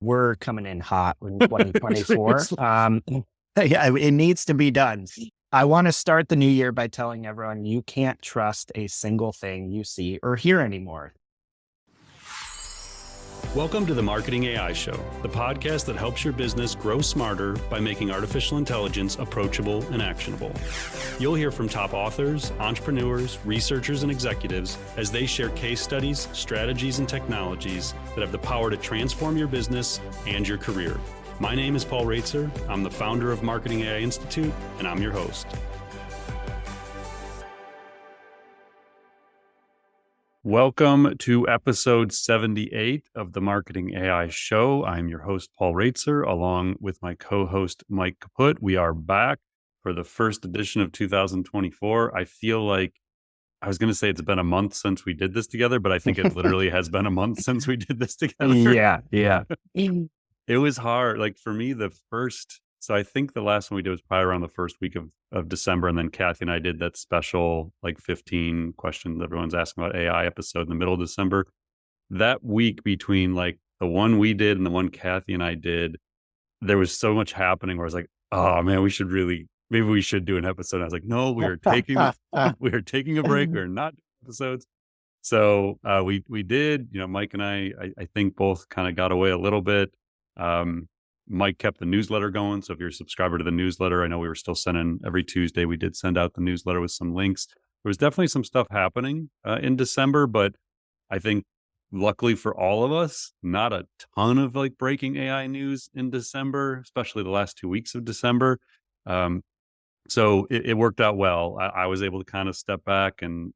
we're coming in hot in 2024. Yeah, it needs to be done. I want to start the new year by telling everyone you can't trust a single thing you see or hear anymore. Welcome to the Marketing AI Show, the podcast that helps your business grow smarter by making artificial intelligence approachable and actionable. You'll hear from top authors, entrepreneurs, researchers, and executives as they share case studies, strategies, and technologies that have the power to transform your business and your career. My name is Paul Roetzer. I'm the founder of Marketing AI Institute, and I'm your host. Welcome to episode 78 of the Marketing AI Show. I'm your host, Paul Roetzer, along with my co-host, Mike Kaput. We are back for the first edition of 2024. I feel like I was going to say it's been a month since we did this together, but I think it literally has been a month since we did this together. Yeah. It was hard. Like for me, so I think the last one we did was probably around the first week of December. And then Kathy and I did that special, like 15 questions everyone's asking about AI episode in the middle of December. That week between like the one we did and the one Kathy and I did, there was so much happening where I was like, oh man, maybe we should do an episode. And I was like, no, we are taking a break. We're not doing episodes. So we did, Mike and I think both kind of got away a little bit. Mike kept the newsletter going. So if you're a subscriber to the newsletter, I know we were still sending every Tuesday. We did send out the newsletter with some links. There was definitely some stuff happening in December, but I think luckily for all of us, not a ton of like breaking AI news in December, especially the last 2 weeks of December. So it worked out well. I was able to kind of step back and,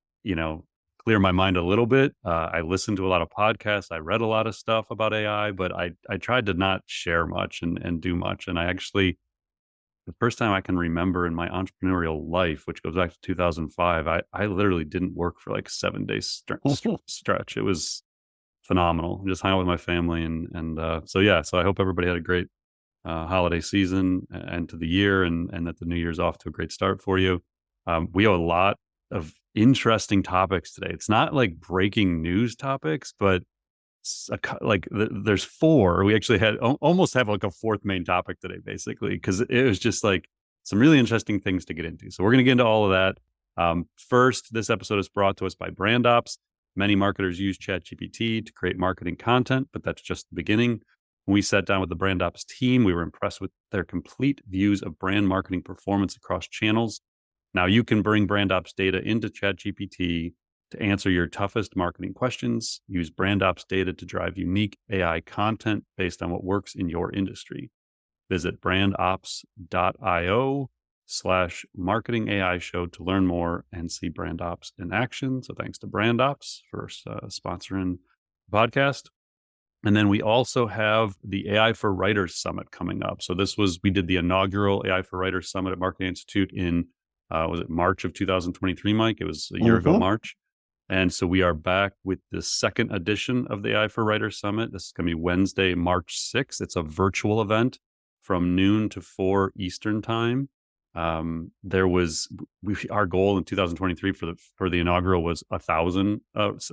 clear my mind a little bit. I listened to a lot of podcasts. I read a lot of stuff about AI, but I tried to not share much and do much. And I actually, the first time I can remember in my entrepreneurial life, which goes back to 2005, I literally didn't work for like a 7 day stretch. It was phenomenal. Just hang out with my family. So I hope everybody had a great holiday season and to the year and that the new year's off to a great start for you. We have a lot of interesting topics today. It's not like breaking news topics, but there's four. We actually had almost have like a fourth main topic today, basically, because it was just like some really interesting things to get into. So we're going to get into all of that. First, this episode is brought to us by BrandOps. Many marketers use ChatGPT to create marketing content, but that's just the beginning. When we sat down with the BrandOps team, we were impressed with their complete views of brand marketing performance across channels. Now you can bring BrandOps data into ChatGPT to answer your toughest marketing questions. Use BrandOps data to drive unique AI content based on what works in your industry. Visit brandops.io/marketing AI show to learn more and see BrandOps in action. So thanks to BrandOps for sponsoring the podcast. And then we also have the AI for Writers Summit coming up. So we did the inaugural AI for Writers Summit at Marketing Institute in was it March of 2023, Mike? It was a year ago, March. And so we are back with the second edition of the AI for Writers Summit. This is going to be Wednesday, March 6th. It's a virtual event from noon to 4 Eastern time. Our goal in 2023 for the inaugural was 1,000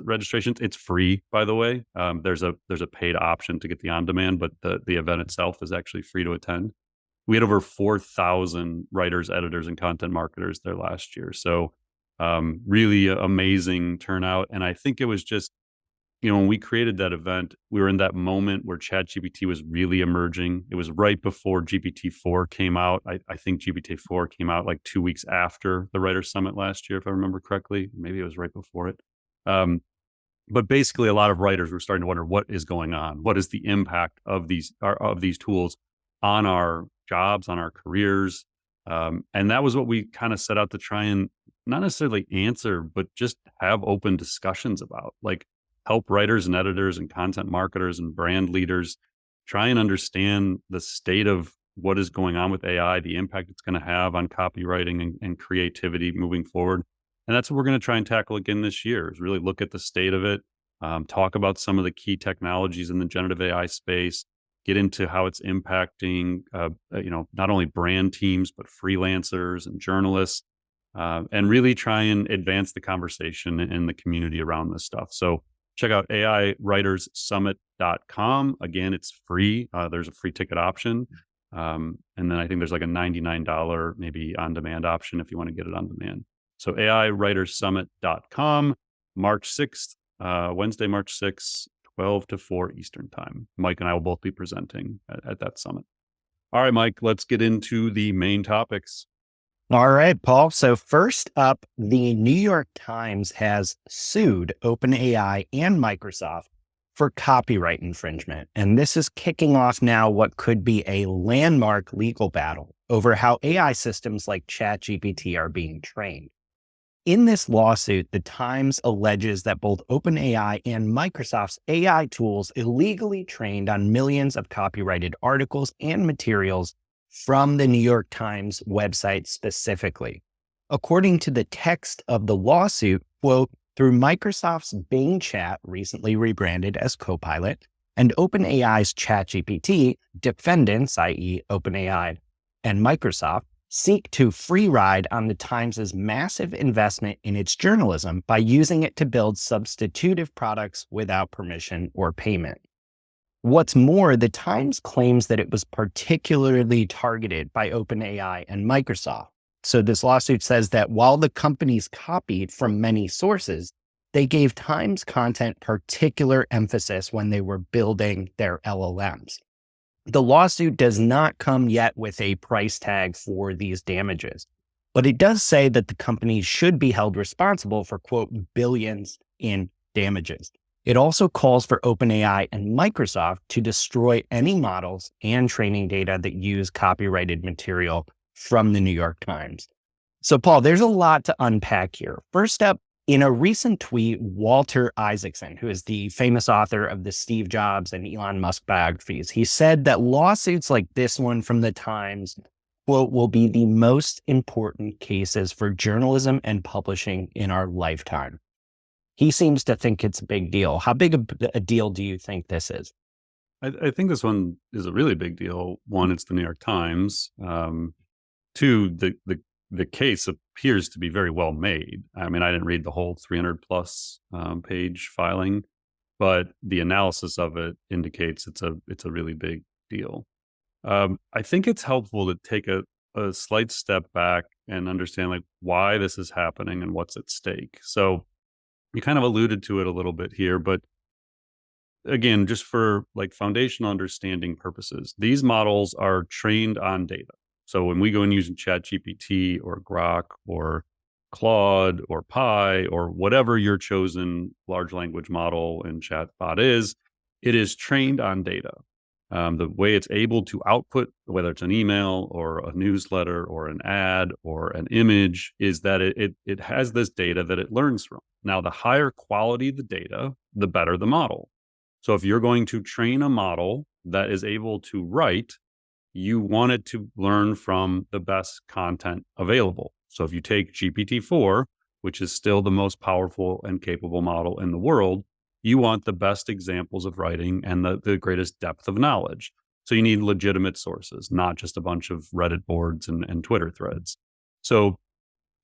registrations. It's free, by the way. There's a paid option to get the on demand, but the event itself is actually free to attend. We had over 4,000 writers, editors, and content marketers there last year. So really amazing turnout. And I think it was just, when we created that event, we were in that moment where ChatGPT was really emerging. It was right before GPT-4 came out. I think GPT-4 came out like 2 weeks after the Writers Summit last year, if I remember correctly. Maybe it was right before it. But basically, a lot of writers were starting to wonder what is going on. What is the impact of these tools on our jobs, on our careers? And that was what we kind of set out to try and not necessarily answer, but just have open discussions about, like, help writers and editors and content marketers and brand leaders try and understand the state of what is going on with AI, the impact it's going to have on copywriting and creativity moving forward. And that's what we're going to try and tackle again this year, is really look at the state of it, talk about some of the key technologies in the generative AI space, get into how it's impacting, not only brand teams, but freelancers and journalists, and really try and advance the conversation in the community around this stuff. So check out AIWritersSummit.com. Again, it's free. There's a free ticket option. And then I think there's like a $99 maybe on-demand option if you want to get it on demand. So AIWritersSummit.com, March 6th, Wednesday, March 6th, 12 to 4 Eastern time. Mike and I will both be presenting at that summit. All right, Mike, let's get into the main topics. All right, Paul. So first up, the New York Times has sued OpenAI and Microsoft for copyright infringement. And this is kicking off now what could be a landmark legal battle over how AI systems like ChatGPT are being trained. In this lawsuit, the Times alleges that both OpenAI and Microsoft's AI tools illegally trained on millions of copyrighted articles and materials from the New York Times website specifically. According to the text of the lawsuit, quote, through Microsoft's Bing Chat, recently rebranded as Copilot, and OpenAI's ChatGPT, defendants, i.e. OpenAI and Microsoft, seek to free ride on the Times' massive investment in its journalism by using it to build substitutive products without permission or payment. What's more, the Times claims that it was particularly targeted by OpenAI and Microsoft. So this lawsuit says that while the companies copied from many sources, they gave Times content particular emphasis when they were building their LLMs. The lawsuit does not come yet with a price tag for these damages, but it does say that the companies should be held responsible for, quote, billions in damages. It also calls for OpenAI and Microsoft to destroy any models and training data that use copyrighted material from the New York Times. So, Paul, there's a lot to unpack here. First up, in a recent tweet, Walter Isaacson, who is the famous author of the Steve Jobs and Elon Musk biographies, he said that lawsuits like this one from the Times, quote, will be the most important cases for journalism and publishing in our lifetime. He seems to think it's a big deal. How big a deal do you think this is? I think this one is a really big deal. One, it's the New York Times. Two, the case appears to be very well made. I mean, I didn't read the whole 300 plus page filing, but the analysis of it indicates it's a really big deal. I think it's helpful to take a slight step back and understand like why this is happening and what's at stake. So you kind of alluded to it a little bit here, but again, just for like foundational understanding purposes, these models are trained on data. So when we go and use ChatGPT or Grok or Claude or Pi or whatever your chosen large language model and chatbot is, it is trained on data. The way it's able to output, whether it's an email or a newsletter or an ad or an image, is that it has this data that it learns from. Now, the higher quality the data, the better the model. So if you're going to train a model that is able to write, you want it to learn from the best content available. So if you take GPT-4, which is still the most powerful and capable model in the world, you want the best examples of writing and the greatest depth of knowledge. So you need legitimate sources, not just a bunch of Reddit boards and Twitter threads. So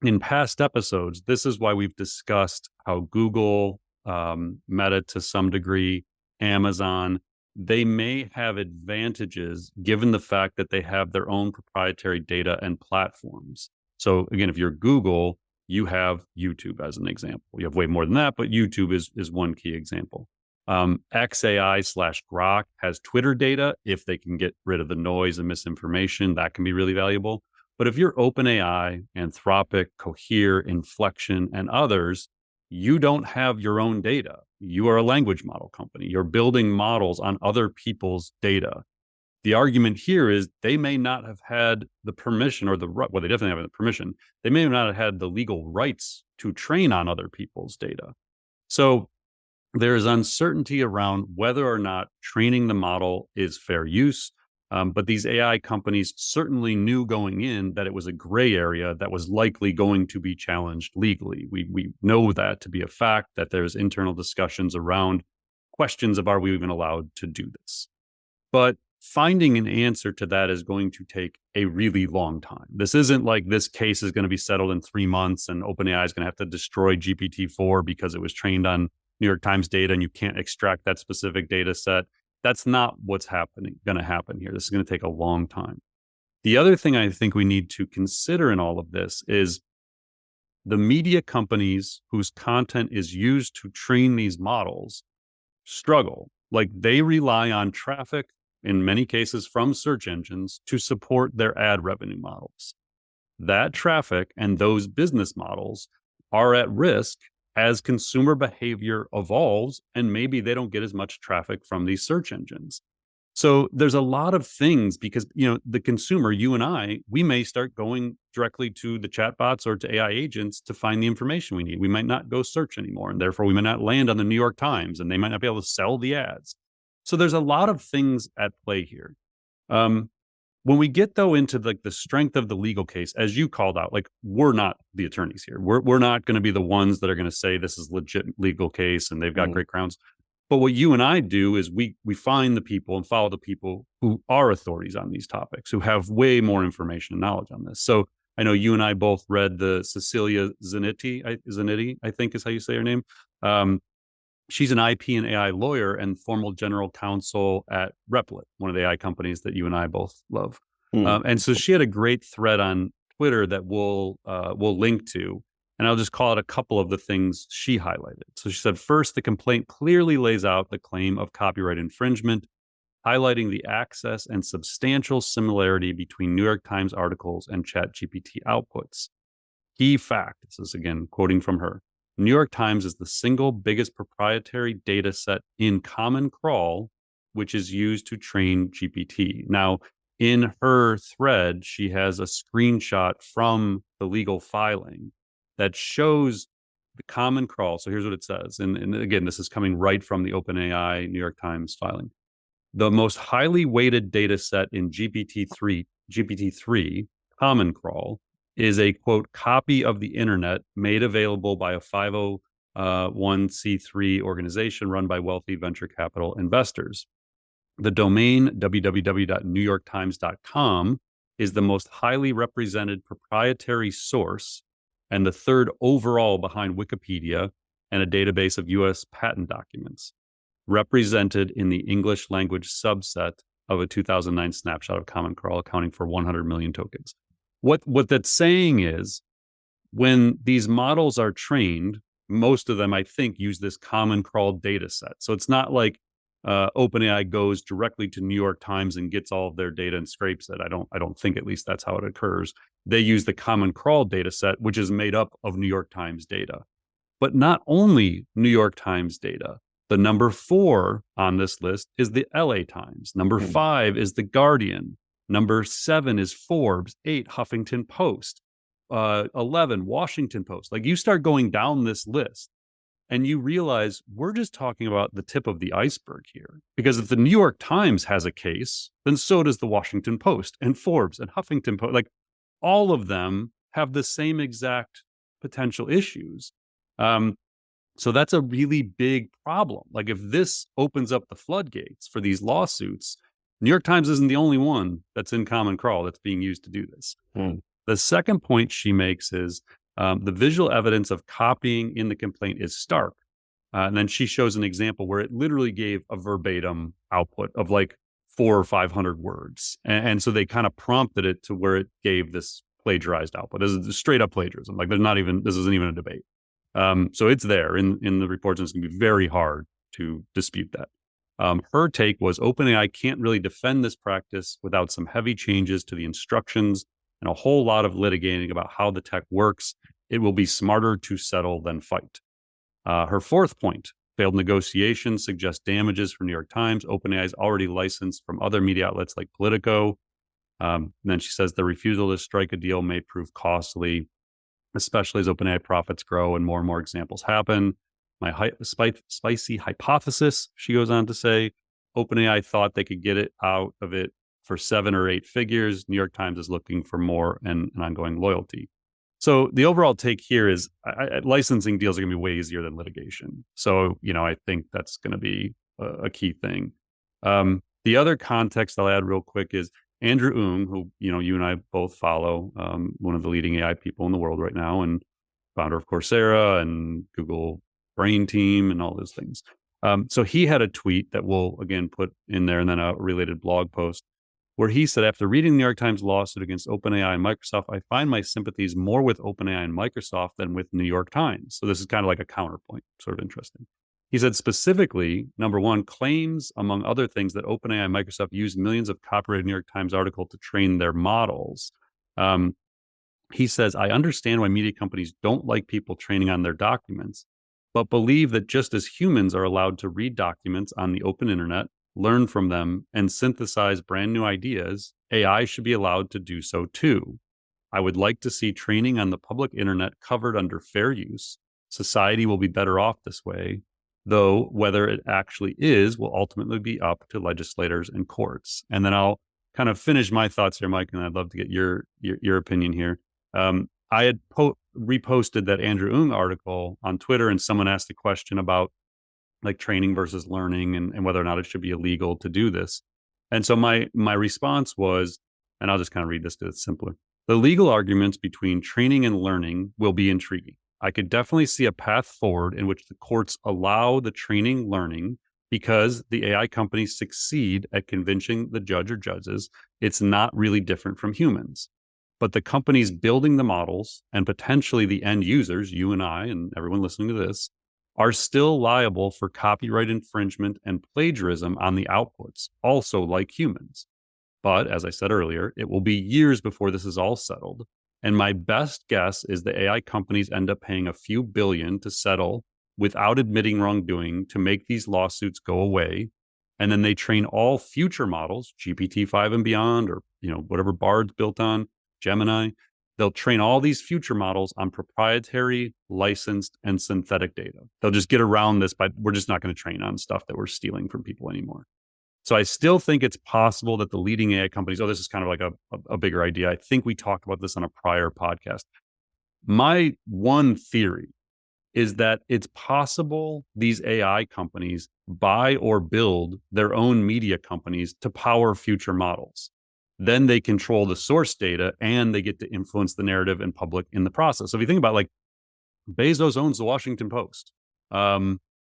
in past episodes, this is why we've discussed how Google, Meta to some degree, Amazon, they may have advantages given the fact that they have their own proprietary data and platforms. So again, if you're Google, you have YouTube as an example. You have way more than that, but YouTube is one key example. XAI/Grok has Twitter data. If they can get rid of the noise and misinformation, that can be really valuable. But if you're OpenAI, Anthropic, Cohere, Inflection, and others, you don't have your own data. You are a language model company. You're building models on other people's data. The argument here is they may not have had the permission or well, they definitely have the permission. They may not have had the legal rights to train on other people's data. So there is uncertainty around whether or not training the model is fair use. But these AI companies certainly knew going in that it was a gray area that was likely going to be challenged legally. We know that to be a fact, that there's internal discussions around questions of are we even allowed to do this? But finding an answer to that is going to take a really long time. This isn't like this case is going to be settled in 3 months and OpenAI is going to have to destroy GPT-4 because it was trained on New York Times data and you can't extract that specific data set. That's not what's going to happen here. This is going to take a long time. The other thing I think we need to consider in all of this is the media companies whose content is used to train these models struggle. Like, they rely on traffic, in many cases from search engines, to support their ad revenue models. That traffic and those business models are at risk as consumer behavior evolves, and maybe they don't get as much traffic from these search engines. So there's a lot of things, because, the consumer, you and I, we may start going directly to the chatbots or to AI agents to find the information we need. We might not go search anymore, and therefore we might not land on the New York Times, and they might not be able to sell the ads. So there's a lot of things at play here. When we get, though, into the strength of the legal case, as you called out, like, we're not the attorneys here. We're not going to be the ones that are going to say this is legit legal case and they've got great grounds. But what you and I do is we find the people and follow the people who are authorities on these topics, who have way more information and knowledge on this. So I know you and I both read the Cecilia Zanetti, I think is how you say her name. She's an IP and AI lawyer and former general counsel at Replit, one of the AI companies that you and I both love. And so she had a great thread on Twitter that we'll link to. And I'll just call it a couple of the things she highlighted. So she said, first, the complaint clearly lays out the claim of copyright infringement, highlighting the access and substantial similarity between New York Times articles and ChatGPT outputs. Key fact, this is again quoting from her, New York Times is the single biggest proprietary data set in Common Crawl, which is used to train GPT. Now, in her thread, she has a screenshot from the legal filing that shows the Common Crawl. So here's what it says. And again, this is coming right from the OpenAI New York Times filing. The most highly weighted data set in GPT-3, Common Crawl, is a, quote, copy of the internet made available by a 501c3 organization run by wealthy venture capital investors. The domain www.newyorktimes.com is the most highly represented proprietary source and the third overall behind Wikipedia and a database of U.S. patent documents, represented in the English language subset of a 2009 snapshot of Common Crawl, accounting for 100 million tokens. What that's saying is, when these models are trained, most of them, I think, use this Common Crawl data set. So it's not like OpenAI goes directly to New York Times and gets all of their data and scrapes it. I don't think, at least, that's how it occurs. They use the Common Crawl data set, which is made up of New York Times data. But not only New York Times data. The number 4 on this list is the LA Times. Number 5 is the Guardian. Number 7 is Forbes. 8, Huffington Post. 11, Washington Post. Like, you start going down this list and you realize we're just talking about the tip of the iceberg here. Because if the New York Times has a case, then so does the Washington Post and Forbes and Huffington Post. Like, all of them have the same exact potential issues. So that's a really big problem. Like, if this opens up the floodgates for these lawsuits, New York Times isn't the only one that's in Common Crawl that's being used to do this. The second point she makes is the visual evidence of copying in the complaint is stark. And then she shows an example where it literally gave a verbatim output of like 400 or 500 words. And so they kind of prompted it to where it gave this plagiarized output. This is straight up plagiarism. Like, this isn't even a debate. So it's there in the reports, and it's going to be very hard to dispute that. Her take was OpenAI can't really defend this practice without some heavy changes to the instructions and a whole lot of litigating about how the tech works. It will be smarter to settle than fight. Her fourth point, failed negotiations suggest damages for New York Times. OpenAI is already licensed from other media outlets like Politico. And then she says the refusal to strike a deal may prove costly, especially as OpenAI profits grow and more examples happen. My spicy hypothesis, she goes on to say, OpenAI thought they could get it out of it for 7 or 8 figures. New York Times is looking for more and an ongoing loyalty. So the overall take here is licensing deals are going to be way easier than litigation. So, I think that's going to be a key thing. The other context I'll add real quick is Andrew Ng, who, you and I both follow, one of the leading AI people in the world right now, and founder of Coursera and Google brain team and all those things. So he had a tweet that we'll again put in there, and then a related blog post where he said, after reading the New York Times lawsuit against OpenAI and Microsoft, I find my sympathies more with OpenAI and Microsoft than with New York Times. So this is kind of like a counterpoint, sort of interesting. He said specifically, number one, claims, among other things, that OpenAI and Microsoft used millions of copyrighted New York Times articles to train their models. He says, I understand why media companies don't like people training on their documents, but believe that just as humans are allowed to read documents on the open internet, learn from them, and synthesize brand new ideas, AI should be allowed to do so too. I would like to see training on the public internet covered under fair use. Society will be better off this way, though whether it actually is will ultimately be up to legislators and courts. And then I'll kind of finish my thoughts here, Mike, and I'd love to get your opinion here. I had reposted that Andrew Ng article on Twitter, and someone asked a question about like training versus learning and whether or not it should be illegal to do this. And so my response was, and I'll just kind of read this because it's simpler. The legal arguments between training and learning will be intriguing. I could definitely see a path forward in which the courts allow the training learning because the AI companies succeed at convincing the judge or judges it's not really different from humans. But the companies building the models and potentially the end users, you and I and everyone listening to this, are still liable for copyright infringement and plagiarism on the outputs, also like humans. But as I said earlier, it will be years before this is all settled. And my best guess is the AI companies end up paying a few billion to settle without admitting wrongdoing to make these lawsuits go away. And then they train all future models, GPT-5 and beyond, or whatever Bard's built on, Gemini. They'll train all these future models on proprietary, licensed, and synthetic data. They'll just get around this, but we're just not going to train on stuff that we're stealing from people anymore. So I still think it's possible that the leading AI companies, this is kind of like a bigger idea. I think we talked about this on a prior podcast. My one theory is that it's possible these AI companies buy or build their own media companies to power future models. Then they control the source data and they get to influence the narrative in public in the process. So if you think about like Bezos owns the Washington Post, Benioff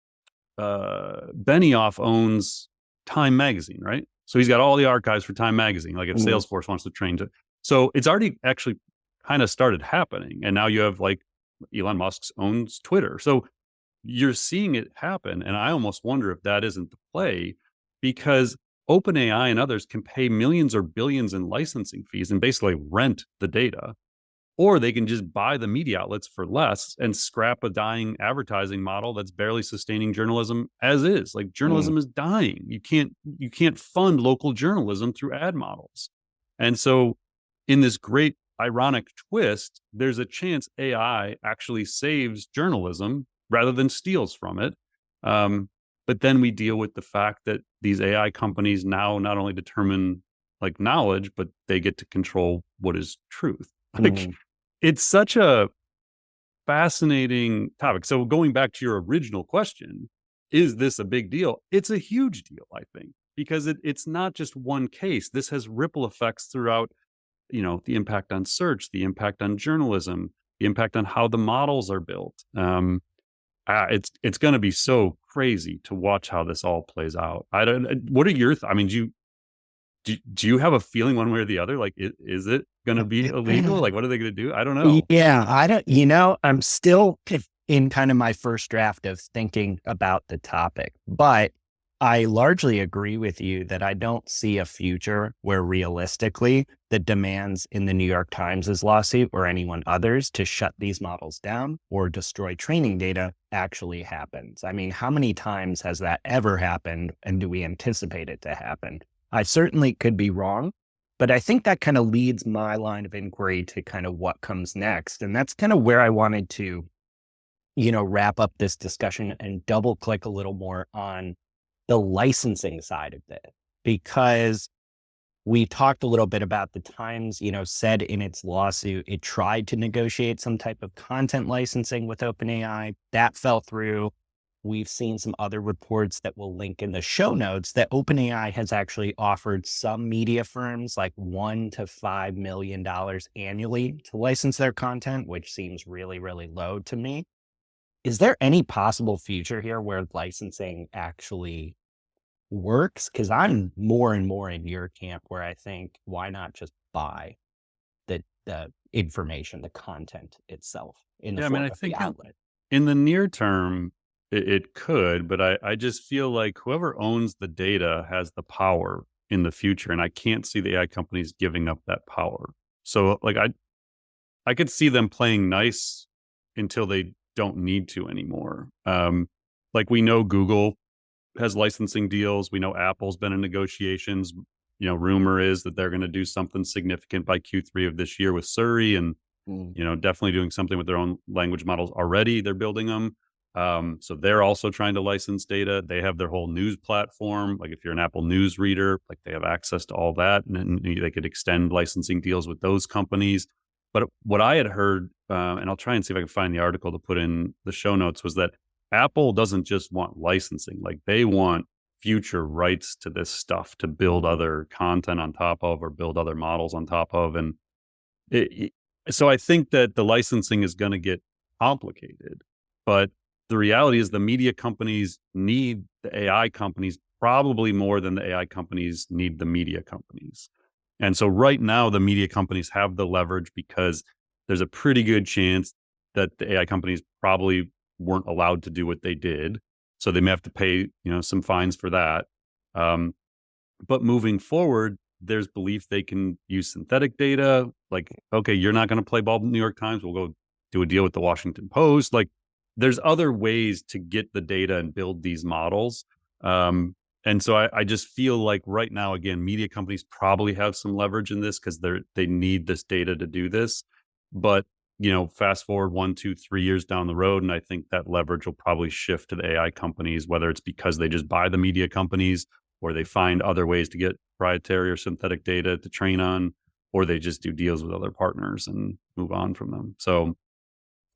owns Time Magazine, right? So he's got all the archives for Time Magazine. Like if Salesforce wants to train to, so it's already actually kind of started happening. And now you have like Elon Musk owns Twitter. So you're seeing it happen. And I almost wonder if that isn't the play, because OpenAI and others can pay millions or billions in licensing fees and basically rent the data, or they can just buy the media outlets for less and scrap a dying advertising model that's barely sustaining journalism as is. Like journalism is dying. You can't fund local journalism through ad models. And so in this great ironic twist, there's a chance AI actually saves journalism rather than steals from it. But then we deal with the fact that these AI companies now not only determine like knowledge, but they get to control what is truth. Like it's such a fascinating topic. So going back to your original question, is this a big deal? It's a huge deal, I think, because it's not just one case. This has ripple effects throughout, the impact on search, the impact on journalism, the impact on how the models are built. It's going to be so crazy to watch how this all plays out. What are your, do you have a feeling one way or the other? Like, is it going to be illegal? Like, what are they going to do? I don't know. Yeah, I'm still in kind of my first draft of thinking about the topic, but I largely agree with you that I don't see a future where realistically the demands in the New York Times' lawsuit or anyone others to shut these models down or destroy training data actually happens. I mean, how many times has that ever happened, and do we anticipate it to happen? I certainly could be wrong, but I think that kind of leads my line of inquiry to kind of what comes next. And that's kind of where I wanted to, wrap up this discussion and double click a little more on the licensing side of it, because we talked a little bit about the Times, said in its lawsuit, it tried to negotiate some type of content licensing with OpenAI. That fell through. We've seen some other reports that we'll link in the show notes that OpenAI has actually offered some media firms like $1 to $5 million annually to license their content, which seems really, really low to me. is there any possible future here where licensing actually works? Because I'm more and more in your camp where I think, why not just buy the information, the content itself in the Yeah, I mean, form I of the think outlet? in the near term, it could, but I just feel like whoever owns the data has the power in the future, and I can't see the AI companies giving up that power. So, like, I could see them playing nice until they don't need to anymore. Like we know Google has licensing deals. We know Apple's been in negotiations. Rumor is that they're going to do something significant by Q3 of this year with Surrey, and Mm. definitely doing something with their own language models already. They're building them. So they're also trying to license data. They have their whole news platform. Like if you're an Apple News reader, like they have access to all that, and they could extend licensing deals with those companies. But what I had heard, and I'll try and see if I can find the article to put in the show notes, was that Apple doesn't just want licensing; like they want future rights to this stuff to build other content on top of, or build other models on top of, and it, so I think that the licensing is going to get complicated, but the reality is the media companies need the AI companies probably more than the AI companies need the media companies. And so right now the media companies have the leverage because there's a pretty good chance that the AI companies probably weren't allowed to do what they did. So they may have to pay, some fines for that. Um, but moving forward, there's belief they can use synthetic data. Like, okay, you're not going to play ball with the New York Times. We'll go do a deal with the Washington Post. Like, there's other ways to get the data and build these models. And so I just feel like right now, again, media companies probably have some leverage in this because they need this data to do this. But fast forward 1, 2, 3 years down the road, and I think that leverage will probably shift to the AI companies, whether it's because they just buy the media companies, or they find other ways to get proprietary or synthetic data to train on, or they just do deals with other partners and move on from them. So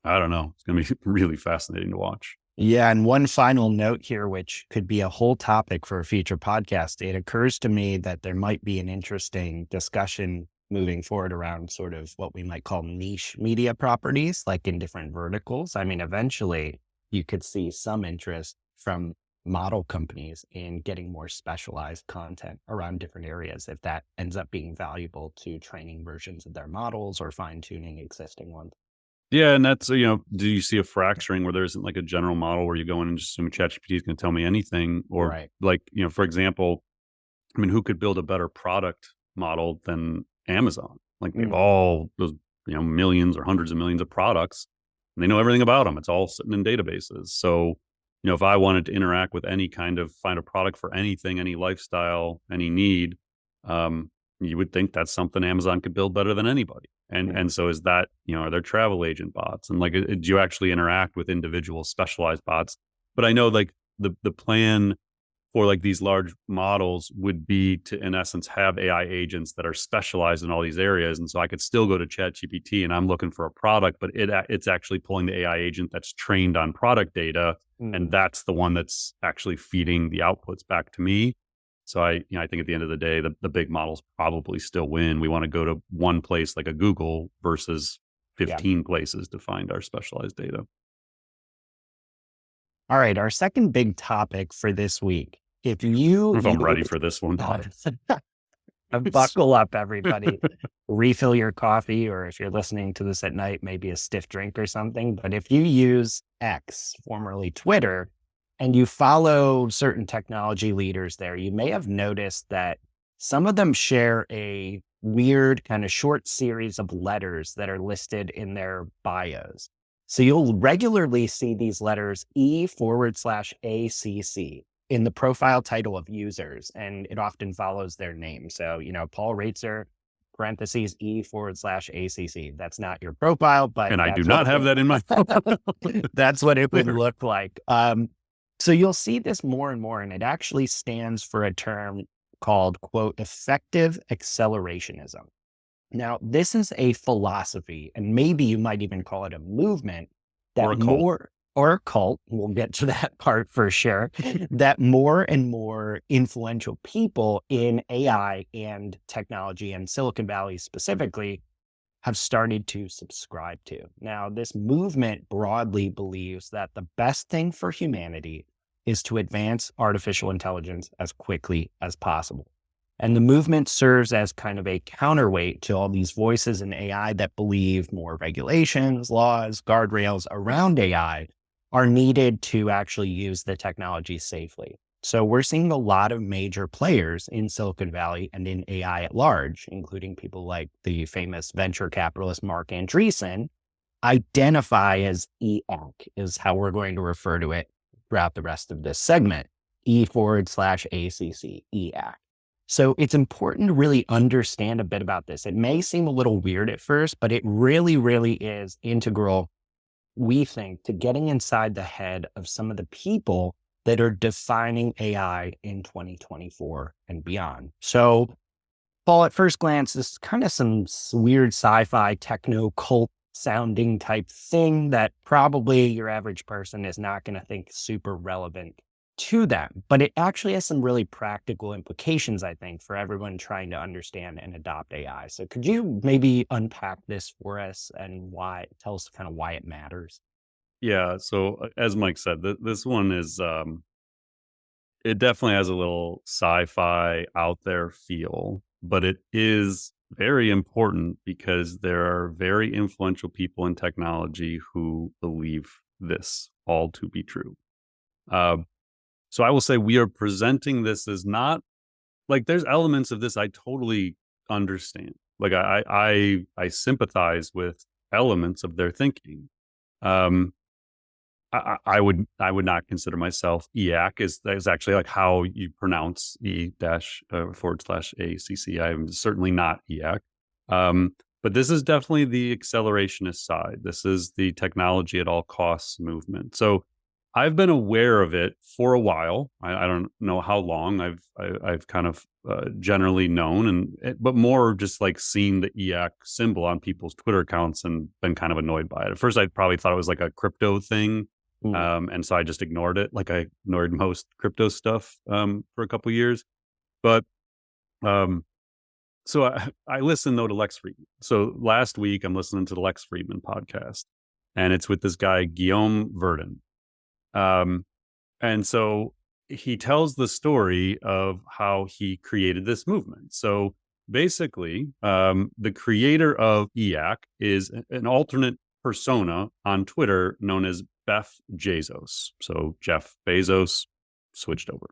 I don't know. It's going to be really fascinating to watch. Yeah. And one final note here, which could be a whole topic for a future podcast. It occurs to me that there might be an interesting discussion moving forward around sort of what we might call niche media properties, like in different verticals. I mean, eventually you could see some interest from model companies in getting more specialized content around different areas if that ends up being valuable to training versions of their models or fine tuning existing ones. Yeah, and that's do you see a fracturing where there isn't like a general model where you go in and just assume ChatGPT is going to tell me anything, or Right. like for example, I mean, who could build a better product model than Amazon? Like they've Mm. all those millions or hundreds of millions of products, and they know everything about them. It's all sitting in databases. So if I wanted to interact with any kind of find a product for anything, any lifestyle, any need, um, you would think that's something Amazon could build better than anybody. And so is that are there travel agent bots, and like do you actually interact with individual specialized bots? But I know like the plan for like these large models would be to, in essence, have AI agents that are specialized in all these areas. And so I could still go to ChatGPT and I'm looking for a product, but it's actually pulling the AI agent that's trained on product data, and Mm. that's the one that's actually feeding the outputs back to me. So I think at the end of the day, the big models probably still win. We want to go to one place like a Google versus Yeah. 15 places to find our specialized data. All right. Our second big topic for this week. If If I'm ready for this one. buckle up, everybody, refill your coffee, or if you're listening to this at night, maybe a stiff drink or something. But if you use X, formerly Twitter, and you follow certain technology leaders there, you may have noticed that some of them share a weird kind of short series of letters that are listed in their bios. So you'll regularly see these letters E/ACC in the profile title of users, and it often follows their name. So, Paul Roetzer, parentheses E/ACC. That's not your profile, but And I do that's what not have that in my that's what it would look like. So you'll see this more and more, and it actually stands for a term called, quote, effective accelerationism. Now, this is a philosophy, and maybe you might even call it a movement or that a cult. or a cult, we'll get to that part for sure, that more and more influential people in AI and technology and Silicon Valley specifically have started to subscribe to. Now, this movement broadly believes that the best thing for humanity is to advance artificial intelligence as quickly as possible. And the movement serves as kind of a counterweight to all these voices in AI that believe more regulations, laws, guardrails around AI are needed to actually use the technology safely. So we're seeing a lot of major players in Silicon Valley and in AI at large, including people like the famous venture capitalist Mark Andreessen, identify as EAC, is how we're going to refer to it throughout the rest of this segment, E/ACC, EAC. So it's important to really understand a bit about this. It may seem a little weird at first, but it really, really is integral, we think, to getting inside the head of some of the people that are defining AI in 2024 and beyond. So, Paul, at first glance, this is kind of some weird sci-fi techno cult sounding type thing that probably your average person is not going to think super relevant to them. But it actually has some really practical implications, I think, for everyone trying to understand and adopt AI. So could you maybe unpack this for us and tell us kind of why it matters? Yeah. So as Mike said, this one is it definitely has a little sci-fi out there feel, but it is very important because there are very influential people in technology who believe this all to be true. So I will say we are presenting this as not like there's elements of this I totally understand. Like I sympathize with elements of their thinking. Um, I would not consider myself EAC is actually like how you pronounce E-//ACC. I'm certainly not EAC. But this is definitely the accelerationist side. This is the technology at all costs movement. So I've been aware of it for a while. I don't know how long. I've kind of generally known, but more just like seen the EAC symbol on people's Twitter accounts and been kind of annoyed by it. At first, I probably thought it was like a crypto thing. And so I just ignored it, like I ignored most crypto stuff for a couple of years. But so I listen though to Lex Friedman. So last week I'm listening to the Lex Friedman podcast, and it's with this guy Guillaume Verdin. And so he tells the story of how he created this movement. So basically, the creator of EAC is an alternate persona on Twitter known as Beth Bezos. So Jeff Bezos switched over.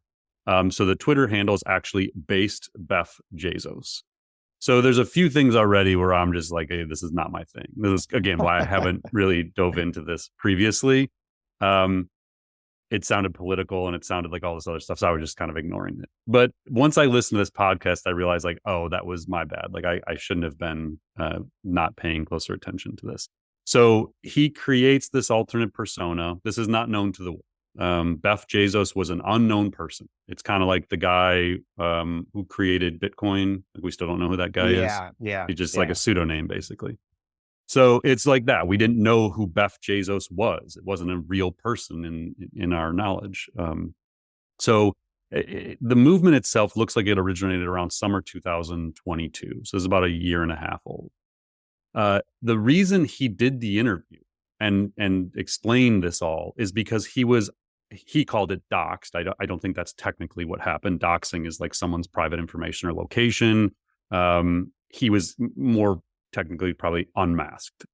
So the Twitter handle is actually based Beth Bezos. So there's a few things already where I'm just like, hey, this is not my thing. This is, again, why I haven't really dove into this previously. It sounded political and it sounded like all this other stuff. So I was just kind of ignoring it. But once I listened to this podcast, I realized like, oh, that was my bad. Like I shouldn't have been not paying closer attention to this. So he creates this alternate persona. This is not known to the world. Beth Bezos was an unknown person. It's kind of like the guy who created Bitcoin. We still don't know who that guy is. Yeah. He's just like a pseudonym, basically. So it's like that. We didn't know who Beth Bezos was. It wasn't a real person in our knowledge. So the movement itself looks like it originated around summer 2022. So it's about a year and a half old. The reason he did the interview and explained this all is because he called it doxed. I don't think that's technically what happened. Doxing is like someone's private information or location. He was more technically probably unmasked.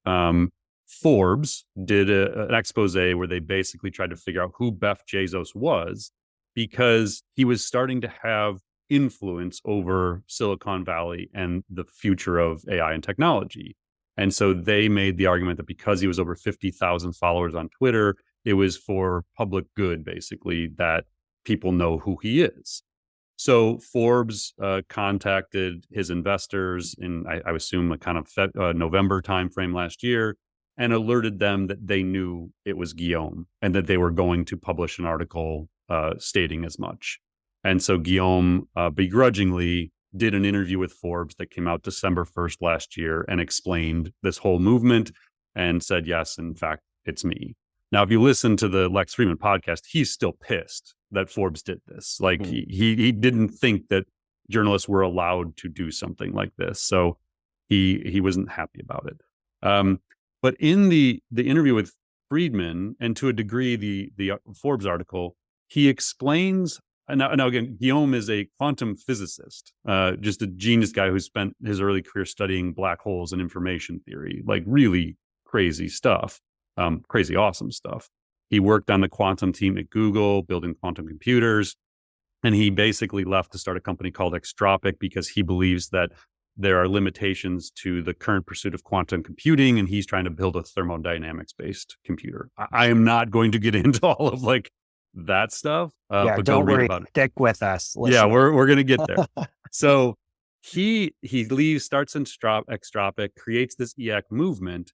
Forbes did an expose where they basically tried to figure out who Beth Bezos was because he was starting to have influence over Silicon Valley and the future of AI and technology. And so they made the argument that because he was over 50,000 followers on Twitter, it was for public good, basically, that people know who he is. So Forbes contacted his investors in, I assume, a kind of November timeframe last year, and alerted them that they knew it was Guillaume and that they were going to publish an article stating as much. And so Guillaume begrudgingly did an interview with Forbes that came out December 1st last year and explained this whole movement and said, yes, in fact, it's me. Now, if you listen to the Lex Friedman podcast, he's still pissed that Forbes did this. Like he didn't think that journalists were allowed to do something like this. So he wasn't happy about it. But in the interview with Friedman, and to a degree the Forbes article, he explains. Now again, Guillaume is a quantum physicist, just a genius guy who spent his early career studying black holes and information theory, like really crazy stuff, crazy awesome stuff. He worked on the quantum team at Google, building quantum computers. And he basically left to start a company called Anthropic because he believes that there are limitations to the current pursuit of quantum computing, and he's trying to build a thermodynamics-based computer. I am not going to get into all of like that stuff, Yeah, but don't go read worry. about it. Stick with us. Yeah, Listen. we're going to get there. So he leaves, starts Anthropic, creates this EAC movement,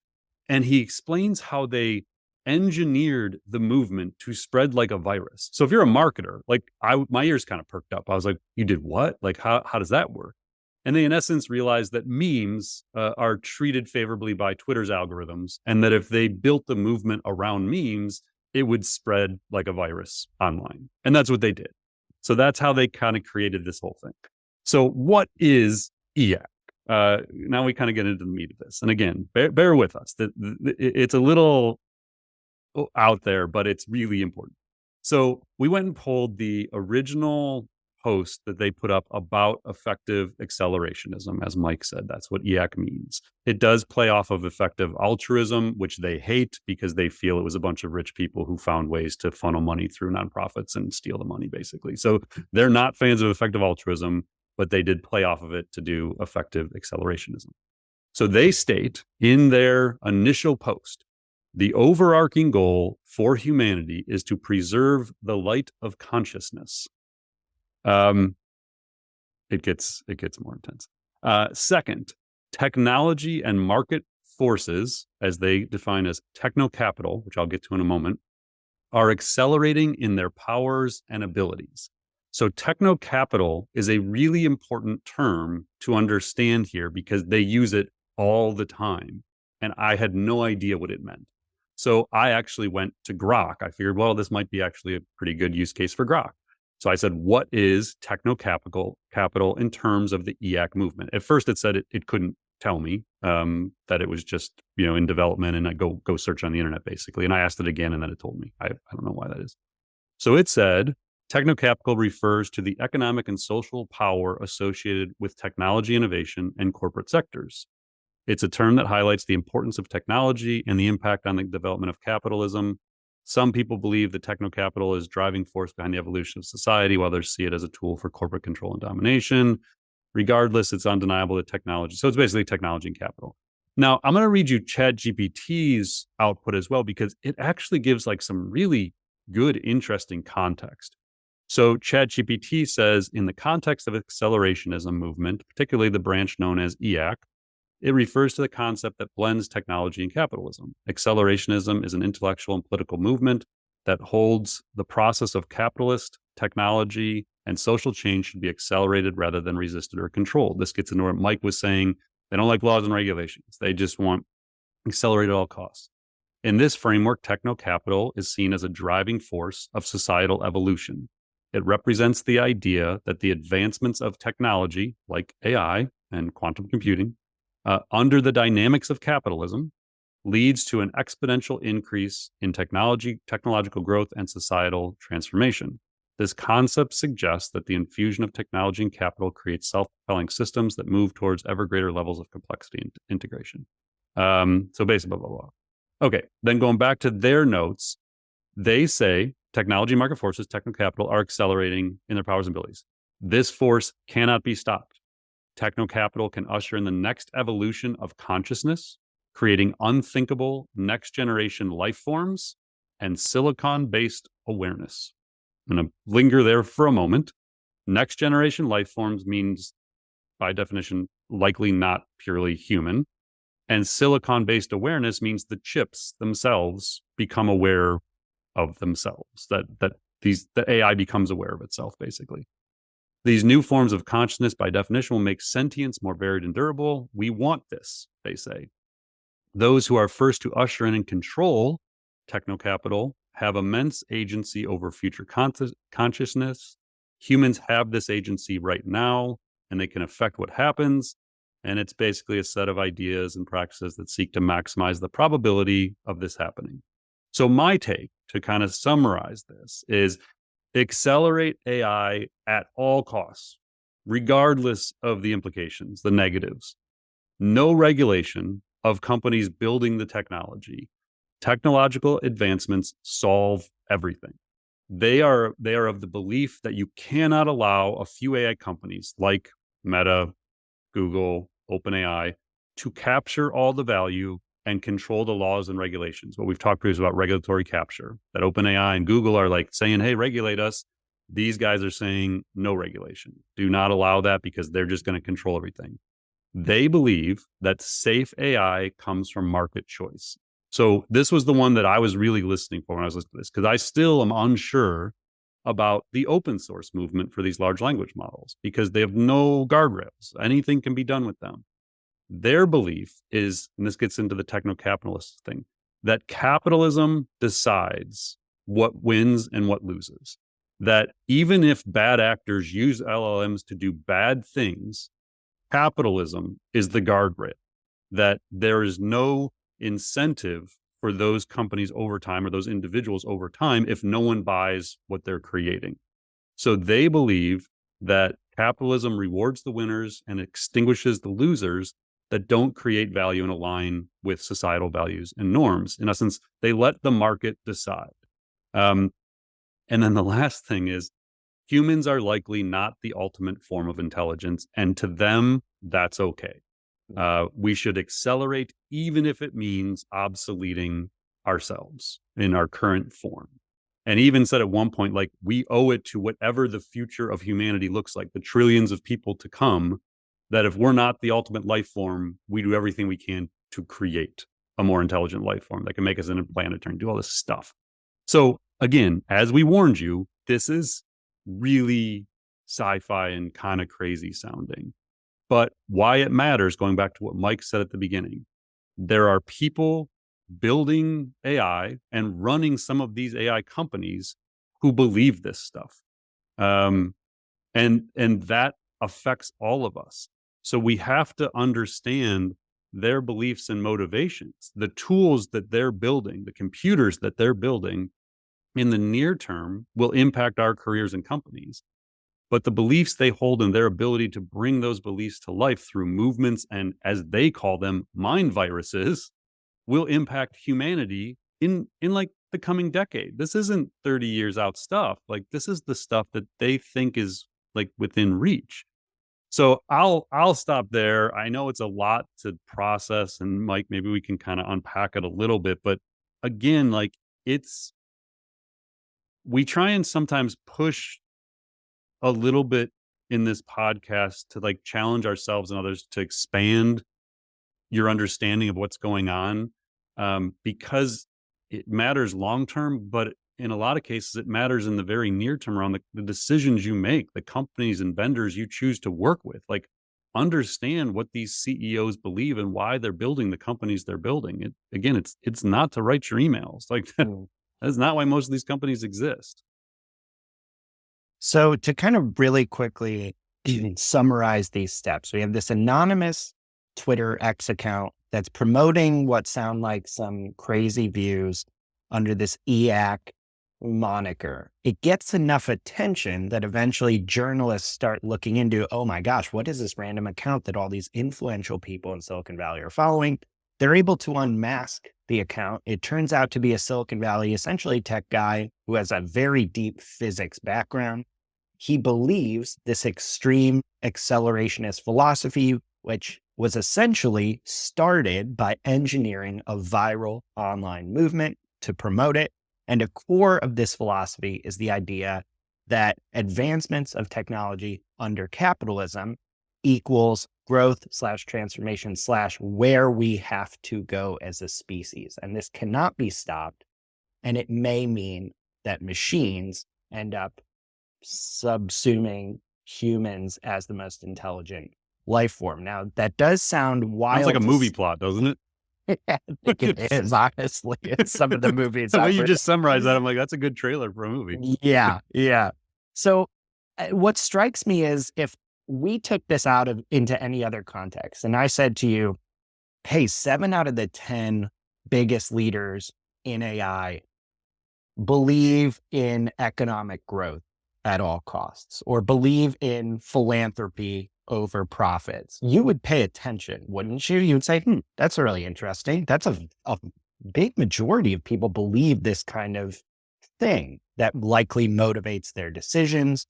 and he explains how they engineered the movement to spread like a virus. So if you're a marketer, like my ears kind of perked up. I was like, you did what? Like, how does that work? And they, in essence, realized that memes are treated favorably by Twitter's algorithms, and that if they built the movement around memes, it would spread like a virus online. And that's what they did. So that's how they kind of created this whole thing. So what is EAC? Now we kind of get into the meat of this. And again, bear with us. It's a little out there, but it's really important. So we went and pulled the original post that they put up about effective accelerationism. As Mike said, that's what EAC means. It does play off of effective altruism, which they hate because they feel it was a bunch of rich people who found ways to funnel money through nonprofits and steal the money, basically. So they're not fans of effective altruism, but they did play off of it to do effective accelerationism. So they state in their initial post, the overarching goal for humanity is to preserve the light of consciousness. It gets more intense. Second, technology and market forces, as they define as techno-capital, which I'll get to in a moment, are accelerating in their powers and abilities. So techno-capital is a really important term to understand here because they use it all the time. And I had no idea what it meant. So I actually went to Grok. I figured, well, this might be actually a pretty good use case for Grok. So I said, what is techno-capital in terms of the EAC movement? At first, it said it couldn't tell me, that it was just in development, and I go search on the internet basically. And I asked it again, and then it told me. I don't know why that is. So it said, techno-capital refers to the economic and social power associated with technology innovation and corporate sectors. It's a term that highlights the importance of technology and the impact on the development of capitalism. Some people believe that techno-capital is driving force behind the evolution of society, while others see it as a tool for corporate control and domination. Regardless, it's undeniable that technology. So it's basically technology and capital. Now, I'm going to read you ChatGPT's output as well, because it actually gives like some really good, interesting context. So ChatGPT says, in the context of accelerationism movement, particularly the branch known as EAC, it refers to the concept that blends technology and capitalism. Accelerationism is an intellectual and political movement that holds the process of capitalist, technology, and social change should be accelerated rather than resisted or controlled. This gets into what Mike was saying. They don't like laws and regulations. They just want accelerate at all costs. In this framework, techno-capital is seen as a driving force of societal evolution. It represents the idea that the advancements of technology, like AI and quantum computing, under the dynamics of capitalism, leads to an exponential increase in technological growth and societal transformation. This concept suggests that the infusion of technology and capital creates self-propelling systems that move towards ever greater levels of complexity and integration. So basically, blah, blah, blah. Okay, then going back to their notes, they say technology market forces, techno-capital, are accelerating in their powers and abilities. This force cannot be stopped. Techno-capital can usher in the next evolution of consciousness, creating unthinkable next-generation life forms and silicon-based awareness. I'm going to linger there for a moment. Next-generation life forms means, by definition, likely not purely human. And silicon-based awareness means the chips themselves become aware of themselves, that the AI becomes aware of itself, basically. These new forms of consciousness, by definition, will make sentience more varied and durable. We want this, they say. Those who are first to usher in and control techno-capital have immense agency over future consciousness. Humans have this agency right now, and they can affect what happens. And it's basically a set of ideas and practices that seek to maximize the probability of this happening. So my take to kind of summarize this is accelerate AI at all costs, regardless of the implications, the negatives. No regulation of companies building the technology. Technological advancements solve everything. They are of the belief that you cannot allow a few AI companies like Meta, Google, OpenAI to capture all the value and control the laws and regulations. What we've talked previously about regulatory capture, that OpenAI and Google are like saying, hey, regulate us. These guys are saying no regulation. Do not allow that because they're just going to control everything. They believe that safe AI comes from market choice. So this was the one that I was really listening for when I was listening to this, because I still am unsure about the open source movement for these large language models because they have no guardrails. Anything can be done with them. Their belief is, and this gets into the techno-capitalist thing, that capitalism decides what wins and what loses. That even if bad actors use LLMs to do bad things, capitalism is the guardrail, that there is no incentive for those companies over time or those individuals over time if no one buys what they're creating. So they believe that capitalism rewards the winners and extinguishes the losers that don't create value and align with societal values and norms. In essence, they let the market decide. And then the last thing is humans are likely not the ultimate form of intelligence, and to them, that's okay. We should accelerate, even if it means obsoleting ourselves in our current form. And even said at one point, like, we owe it to whatever the future of humanity looks like, the trillions of people to come, that if we're not the ultimate life form, we do everything we can to create a more intelligent life form that can make us interplanetary and do all this stuff. So again, as we warned you, this is really sci-fi and kind of crazy sounding. But why it matters, going back to what Mike said at the beginning, there are people building AI and running some of these AI companies who believe this stuff. And that affects all of us. So we have to understand their beliefs and motivations, the tools that they're building, the computers that they're building in the near term will impact our careers and companies. But the beliefs they hold and their ability to bring those beliefs to life through movements and, as they call them, mind viruses, will impact humanity in like the coming decade. This isn't 30 years out stuff. Like, this is the stuff that they think is like within reach. So I'll stop there. I know it's a lot to process, and Mike, maybe we can kind of unpack it a little bit. But again, like, we try and sometimes push a little bit in this podcast to like challenge ourselves and others to expand your understanding of what's going on, because it matters long term, but in a lot of cases, it matters in the very near term around the decisions you make, the companies and vendors you choose to work with. Like, understand what these CEOs believe and why they're building the companies they're building. It's not to write your emails. Like, that's not why most of these companies exist. So to kind of really quickly summarize these steps, we have this anonymous Twitter X account that's promoting what sound like some crazy views under this EAC moniker. It gets enough attention that eventually journalists start looking into, oh my gosh, what is this random account that all these influential people in Silicon Valley are following? They're able to unmask the account. It turns out to be a Silicon Valley, essentially tech guy who has a very deep physics background. He believes this extreme accelerationist philosophy, which was essentially started by engineering a viral online movement to promote it. And a core of this philosophy is the idea that advancements of technology under capitalism equals growth / transformation / where we have to go as a species. And this cannot be stopped. And it may mean that machines end up subsuming humans as the most intelligent life form. Now, that does sound wild. Sounds like a movie plot, doesn't it? I think it is, honestly. It's some of the movies. The way you just summarized that, I'm like, that's a good trailer for a movie. Yeah. So what strikes me is if we took this into any other context, and I said to you, hey, 7 out of the 10 biggest leaders in AI believe in economic growth at all costs, or believe in philanthropy over profits, you would pay attention, wouldn't you? You would say, that's really interesting. That's a big majority of people believe this kind of thing that likely motivates their decisions,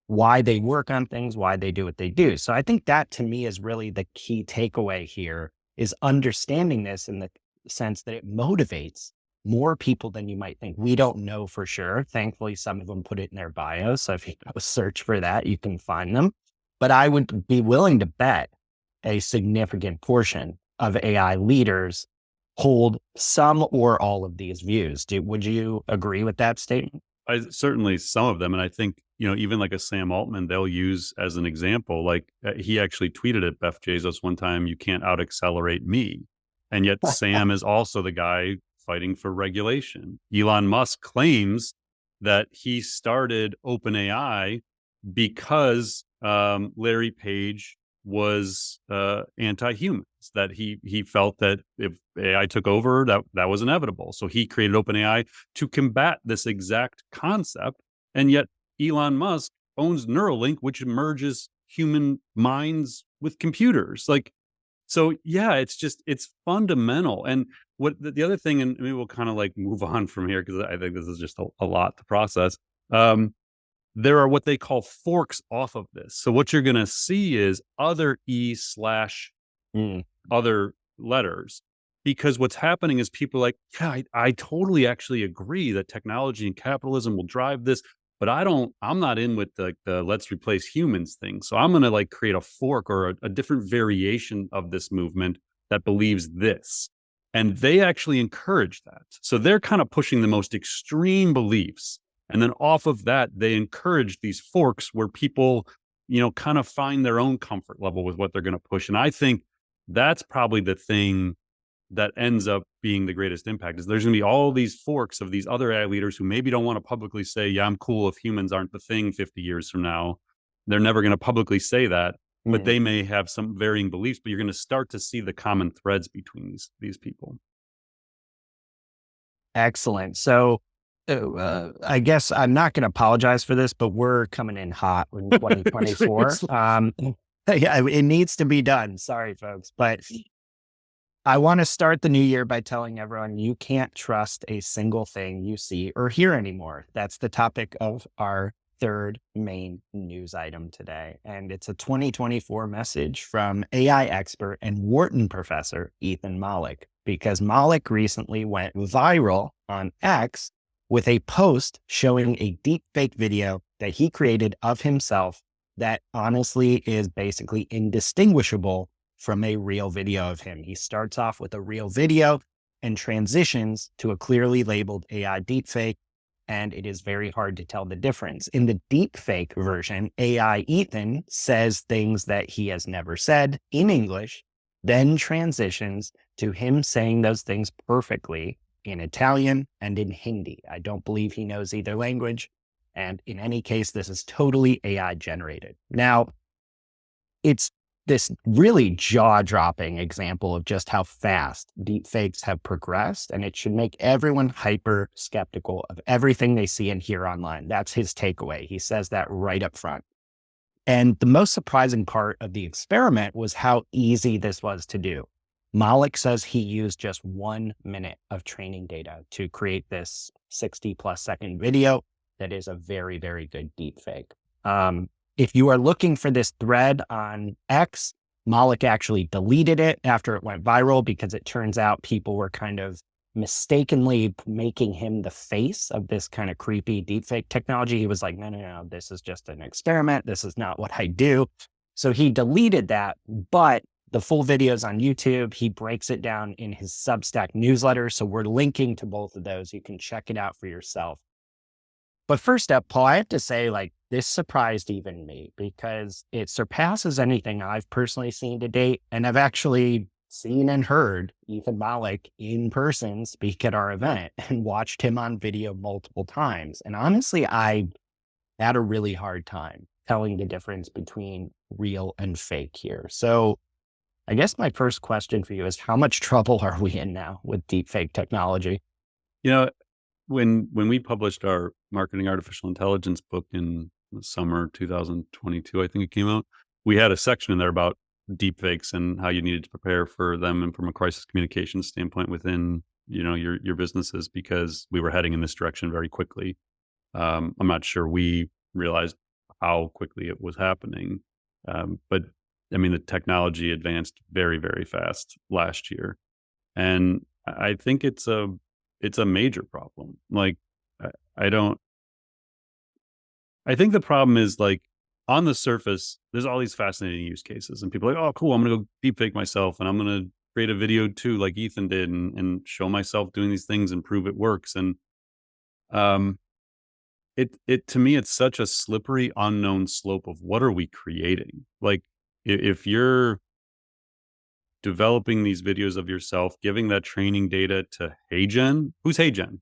why they work on things, why they do what they do. So I think that to me is really the key takeaway here, is understanding this in the sense that it motivates more people than you might think. We don't know for sure. Thankfully, some of them put it in their bios. So if you search for that, you can find them. But I would be willing to bet a significant portion of AI leaders hold some or all of these views. Would you agree with that statement? Certainly some of them. And I think, even like a Sam Altman, they'll use as an example, like he actually tweeted at Beth Bezos one time, you can't out accelerate me. And yet Sam is also the guy fighting for regulation. Elon Musk claims that he started OpenAI because Larry Page was anti-humans, that he felt that if AI took over, that was inevitable. So he created OpenAI to combat this exact concept. And yet Elon Musk owns Neuralink, which merges human minds with computers. So yeah, it's fundamental. And what the other thing, and maybe we'll kind of like move on from here, because I think this is just a lot to process. There are what they call forks off of this. So what you're going to see is other other letters, because what's happening is people are like, yeah, I totally actually agree that technology and capitalism will drive this, but I'm not in with the let's replace humans thing. So I'm going to like create a fork or a different variation of this movement that believes this. And they actually encourage that. So they're kind of pushing the most extreme beliefs. And then off of that, they encourage these forks where people, kind of find their own comfort level with what they're going to push. And I think that's probably the thing that ends up being the greatest impact, is there's going to be all these forks of these other AI leaders who maybe don't want to publicly say, yeah, I'm cool if humans aren't the thing 50 years from now. They're never going to publicly say that, but they may have some varying beliefs, but you're going to start to see the common threads between these people. Excellent. So I guess I'm not going to apologize for this, but we're coming in hot in 2024. Yeah, it needs to be done. Sorry, folks. But I want to start the new year by telling everyone you can't trust a single thing you see or hear anymore. That's the topic of our third main news item today. And it's a 2024 message from AI expert and Wharton professor, Ethan Mollick, because Mollick recently went viral on X with a post showing a deepfake video that he created of himself that honestly is basically indistinguishable from a real video of him. He starts off with a real video and transitions to a clearly labeled AI deepfake, and it is very hard to tell the difference. In the deepfake version, AI Ethan says things that he has never said in English, then transitions to him saying those things perfectly in Italian and in Hindi. I don't believe he knows either language. And in any case, this is totally AI generated. Now, it's this really jaw-dropping example of just how fast deepfakes have progressed, and it should make everyone hyper skeptical of everything they see and hear online. That's his takeaway. He says that right up front. And the most surprising part of the experiment was how easy this was to do. Mollick says he used just 1 minute of training data to create this 60+ second video that is a very, very good deepfake. If you are looking for this thread on X, Mollick actually deleted it after it went viral because it turns out people were kind of mistakenly making him the face of this kind of creepy deepfake technology. He was like, no, this is just an experiment. This is not what I do. So he deleted that, but the full video is on YouTube. He breaks it down in his Substack newsletter. So we're linking to both of those. You can check it out for yourself. But first up, Paul, I have to say, this surprised even me because it surpasses anything I've personally seen to date. And I've actually seen and heard Ethan Mollick in person speak at our event and watched him on video multiple times. And honestly, I had a really hard time telling the difference between real and fake here. So I guess my first question for you is, how much trouble are we in now with deepfake technology? You know, when we published our marketing artificial intelligence book in the summer 2022, I think it came out, we had a section in there about deepfakes and how you needed to prepare for them and from a crisis communication standpoint within, your businesses, because we were heading in this direction very quickly. I'm not sure we realized how quickly it was happening. But I mean, the technology advanced very, very fast last year. And I think it's a major problem. Like, I, I don't, I think the problem is, like, on the surface, there's all these fascinating use cases and people are like, oh, cool, I'm going to go deepfake myself and I'm going to create a video too, like Ethan did, and show myself doing these things and prove it works. And, um, it to me, it's such a slippery, unknown slope of what are we creating? Like, if you're developing these videos of yourself, giving that training data to HeyGen, who's HeyGen?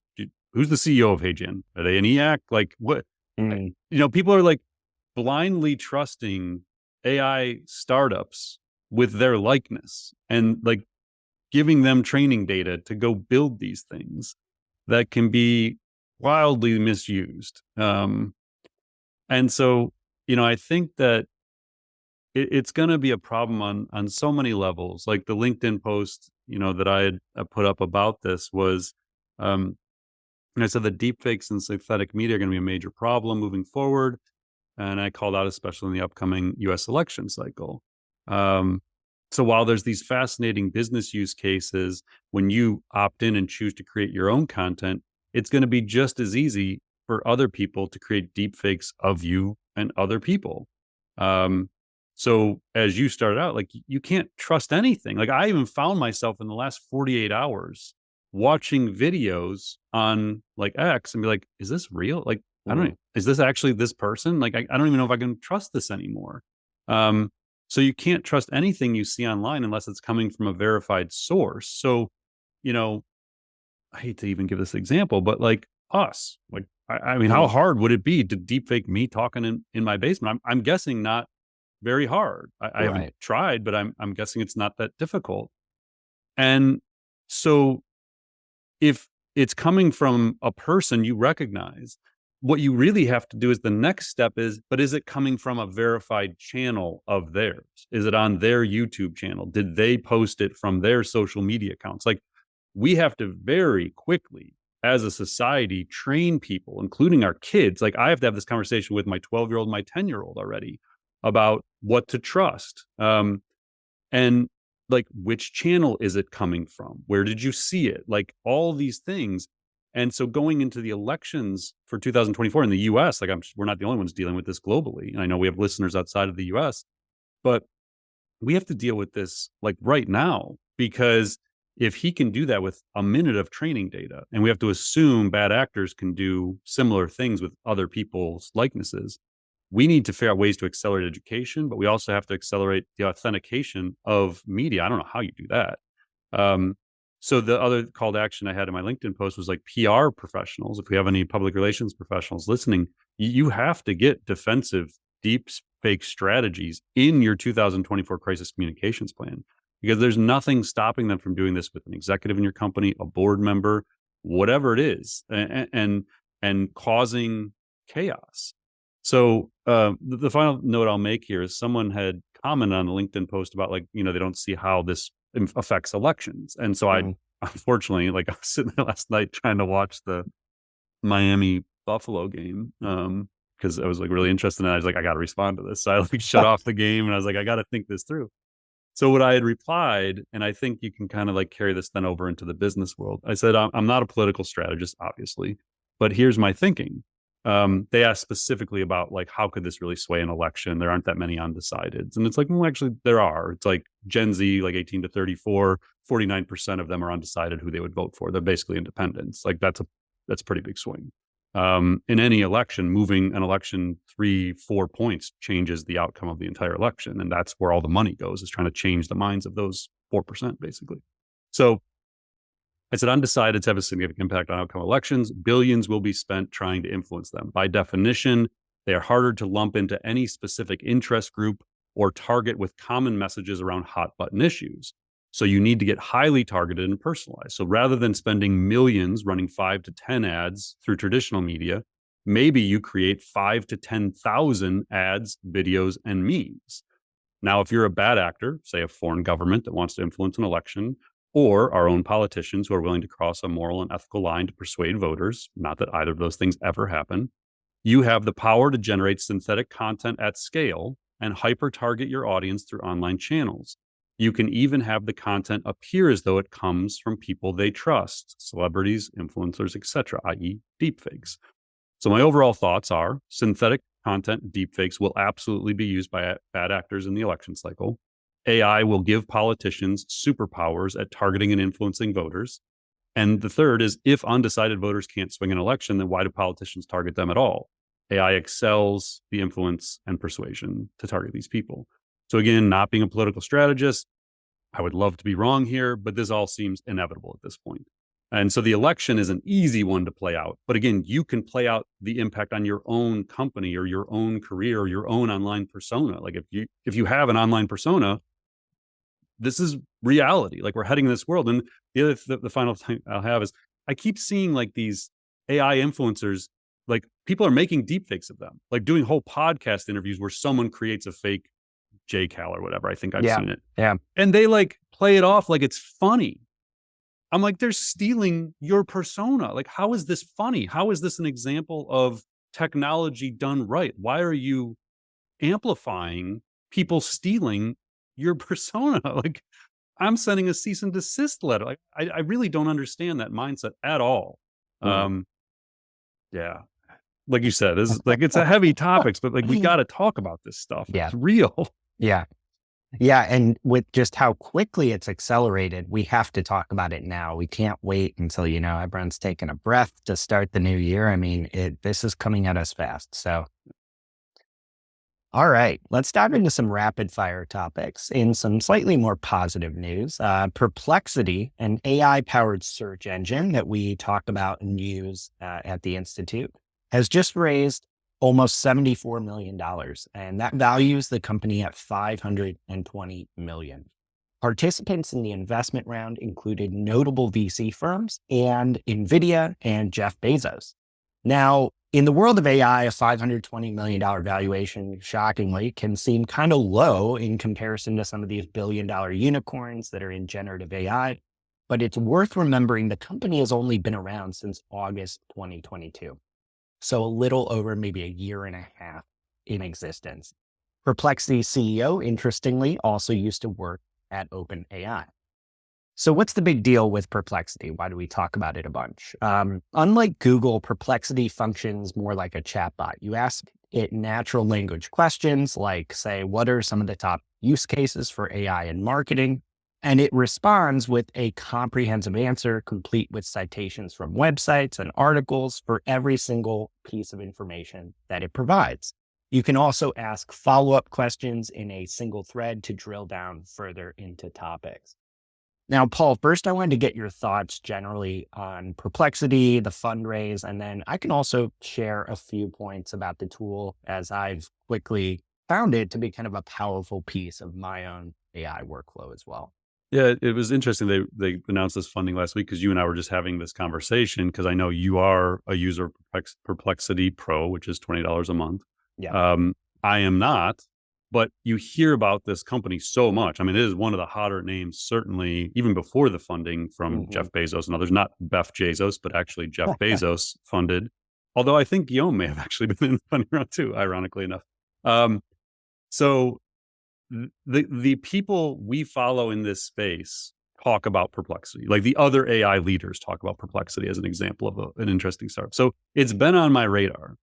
Who's the CEO of HeyGen? Are they an EAC? Like, what? Mm, People are like blindly trusting AI startups with their likeness and like giving them training data to go build these things that can be wildly misused. And so, I think that it's going to be a problem on so many levels. Like the LinkedIn post, that I had put up about this was, I said that deepfakes and synthetic media are going to be a major problem moving forward. And I called out, especially in the upcoming US election cycle. Um, so while there's these fascinating business use cases, when you opt in and choose to create your own content, it's going to be just as easy for other people to create deepfakes of you and other people. Um, so as you started out, like, you can't trust anything. Like, I even found myself in the last 48 hours watching videos on like X and be like, is this real? Like, I don't mm, know, is this actually this person? Like, I don't even know if I can trust this anymore. Um, so you can't trust anything you see online unless it's coming from a verified source. So, you know, I hate to even give this example, but like us, like, I mean, how mm, hard would it be to deepfake me talking in my basement? I'm guessing not very hard. I haven't right. tried, but I'm guessing it's not that difficult. And so if it's coming from a person you recognize, what you really have to do is the next step is, but is it coming from a verified channel of theirs? Is it on their YouTube channel? Did they post it from their social media accounts? Like, we have to very quickly, as a society, train people, including our kids. Like, I have to have this conversation with my 12-year-old, my 10-year-old already about what to trust. And like, which channel is it coming from? Where did you see it? Like, all these things. And so going into the elections for 2024 in the US, like, we're not the only ones dealing with this globally. And I know we have listeners outside of the US, but we have to deal with this like right now, because if he can do that with a minute of training data, and we have to assume bad actors can do similar things with other people's likenesses, we need to figure out ways to accelerate education, but we also have to accelerate the authentication of media. I don't know how you do that. Um, so the other call to action I had in my LinkedIn post was like, PR professionals, if we have any public relations professionals listening, you have to get defensive deep fake strategies in your 2024 crisis communications plan, because there's nothing stopping them from doing this with an executive in your company, a board member, whatever it is, and causing chaos. So the final note I'll make here is, someone had commented on the LinkedIn post about, like, they don't see how this affects elections. And so I, Mm, unfortunately, like, I was sitting there last night trying to watch the Miami Buffalo game, because I was like really interested in it. I was like, I got to respond to this. So I like shut off the game and I was like, I got to think this through. So what I had replied, and I think you can kind of like carry this then over into the business world. I said, I'm not a political strategist, obviously, but here's my thinking. They asked specifically about like, how could this really sway an election? There aren't that many undecideds. And it's like, well, actually there are. It's like Gen Z, like 18 to 34, 49% of them are undecided who they would vote for. They're basically independents. Like, that's a pretty big swing. In any election, moving an election 3-4 points changes the outcome of the entire election. And that's where all the money goes, is trying to change the minds of those 4%, basically. So I said, undecideds have a significant impact on outcome elections. Billions will be spent trying to influence them. By definition, they are harder to lump into any specific interest group. or target with common messages around hot button issues. So you need to get highly targeted and personalized. So rather than spending millions running 5 to 10 ads through traditional media, maybe you create 5 to 10,000 ads, videos, and memes. Now, if you're a bad actor, say a foreign government that wants to influence an election, or our own politicians who are willing to cross a moral and ethical line to persuade voters, not that either of those things ever happen, you have the power to generate synthetic content at scale and hyper-target your audience through online channels. You can even have the content appear as though it comes from people they trust, celebrities, influencers, etc., i.e. deepfakes. So my overall thoughts are synthetic content deepfakes will absolutely be used by bad actors in the election cycle. AI will give politicians superpowers at targeting and influencing voters. And the third is if undecided voters can't swing an election, then why do politicians target them at all? AI excels the influence and persuasion to target these people. So again, not being a political strategist, I would love to be wrong here, but this all seems inevitable at this point. And so the election is an easy one to play out. But again, you can play out the impact on your own company or your own career or your own online persona. Like if you have an online persona, this is reality. Like we're heading in this world. And the final thing I'll have is I keep seeing like these AI influencers, like people are making deepfakes of them, like doing whole podcast interviews where someone creates a fake JCal or whatever. I think I've seen it. Yeah. And they like play it off like it's funny. I'm like, they're stealing your persona. Like, how is this funny? How is this an example of technology done right? Why are you amplifying people stealing your persona? Like, I'm sending a cease and desist letter. Like, I really don't understand that mindset at all. Yeah. Like you said, it's a heavy topic, but like we got to talk about this stuff. Yeah. It's real. Yeah. Yeah. And with just how quickly it's accelerated, we have to talk about it now. We can't wait until, everyone's taking a breath to start the new year. I mean, this is coming at us fast. So, all right, let's dive into some rapid fire topics. In some slightly more positive news, Perplexity, an AI powered search engine that we talk about and use at the Institute, has just raised almost $74 million, and that values the company at $520 million. Participants in the investment round included notable VC firms and NVIDIA and Jeff Bezos. Now, in the world of AI, a $520 million valuation, shockingly, can seem kind of low in comparison to some of these billion-dollar unicorns that are in generative AI, but it's worth remembering the company has only been around since August 2022. So a little over maybe a year and a half in existence. Perplexity's CEO, interestingly, also used to work at OpenAI. So what's the big deal with Perplexity? Why do we talk about it a bunch? Unlike Google, Perplexity functions more like a chatbot. You ask it natural language questions like, say, what are some of the top use cases for AI in marketing? And it responds with a comprehensive answer, complete with citations from websites and articles for every single piece of information that it provides. You can also ask follow-up questions in a single thread to drill down further into topics. Now, Paul, first I wanted to get your thoughts generally on Perplexity, the fundraise, and then I can also share a few points about the tool as I've quickly found it to be kind of a powerful piece of my own AI workflow as well. Yeah, it was interesting. They announced this funding last week because you and I were just having this conversation because I know you are a user of Perplexity Pro, which is $20 a month. Yeah. I am not, but you hear about this company so much. I mean, it is one of the hotter names, certainly even before the funding from Jeff Bezos and others, not Beth Bezos, but actually Jeff Bezos funded. Although I think Guillaume may have actually been in the funding round too, ironically enough. So the people we follow in this space talk about Perplexity, like the other AI leaders talk about Perplexity as an example of an interesting startup. So it's been on my radar,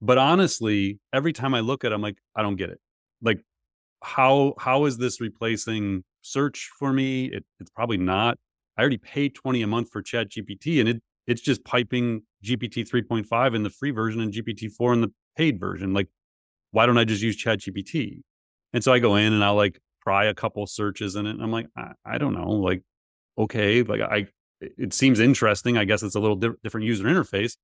but honestly, every time I look at it, I'm like, I don't get it. Like, how is this replacing search for me? It's probably not. I already pay $20 a month for ChatGPT, and it's just piping GPT 3.5 in the free version and GPT 4 in the paid version. Like, why don't I just use ChatGPT? And so I go in and I'll like try a couple searches in it. And I'm like, I don't know, like, okay, like it seems interesting. I guess it's a little different user interface,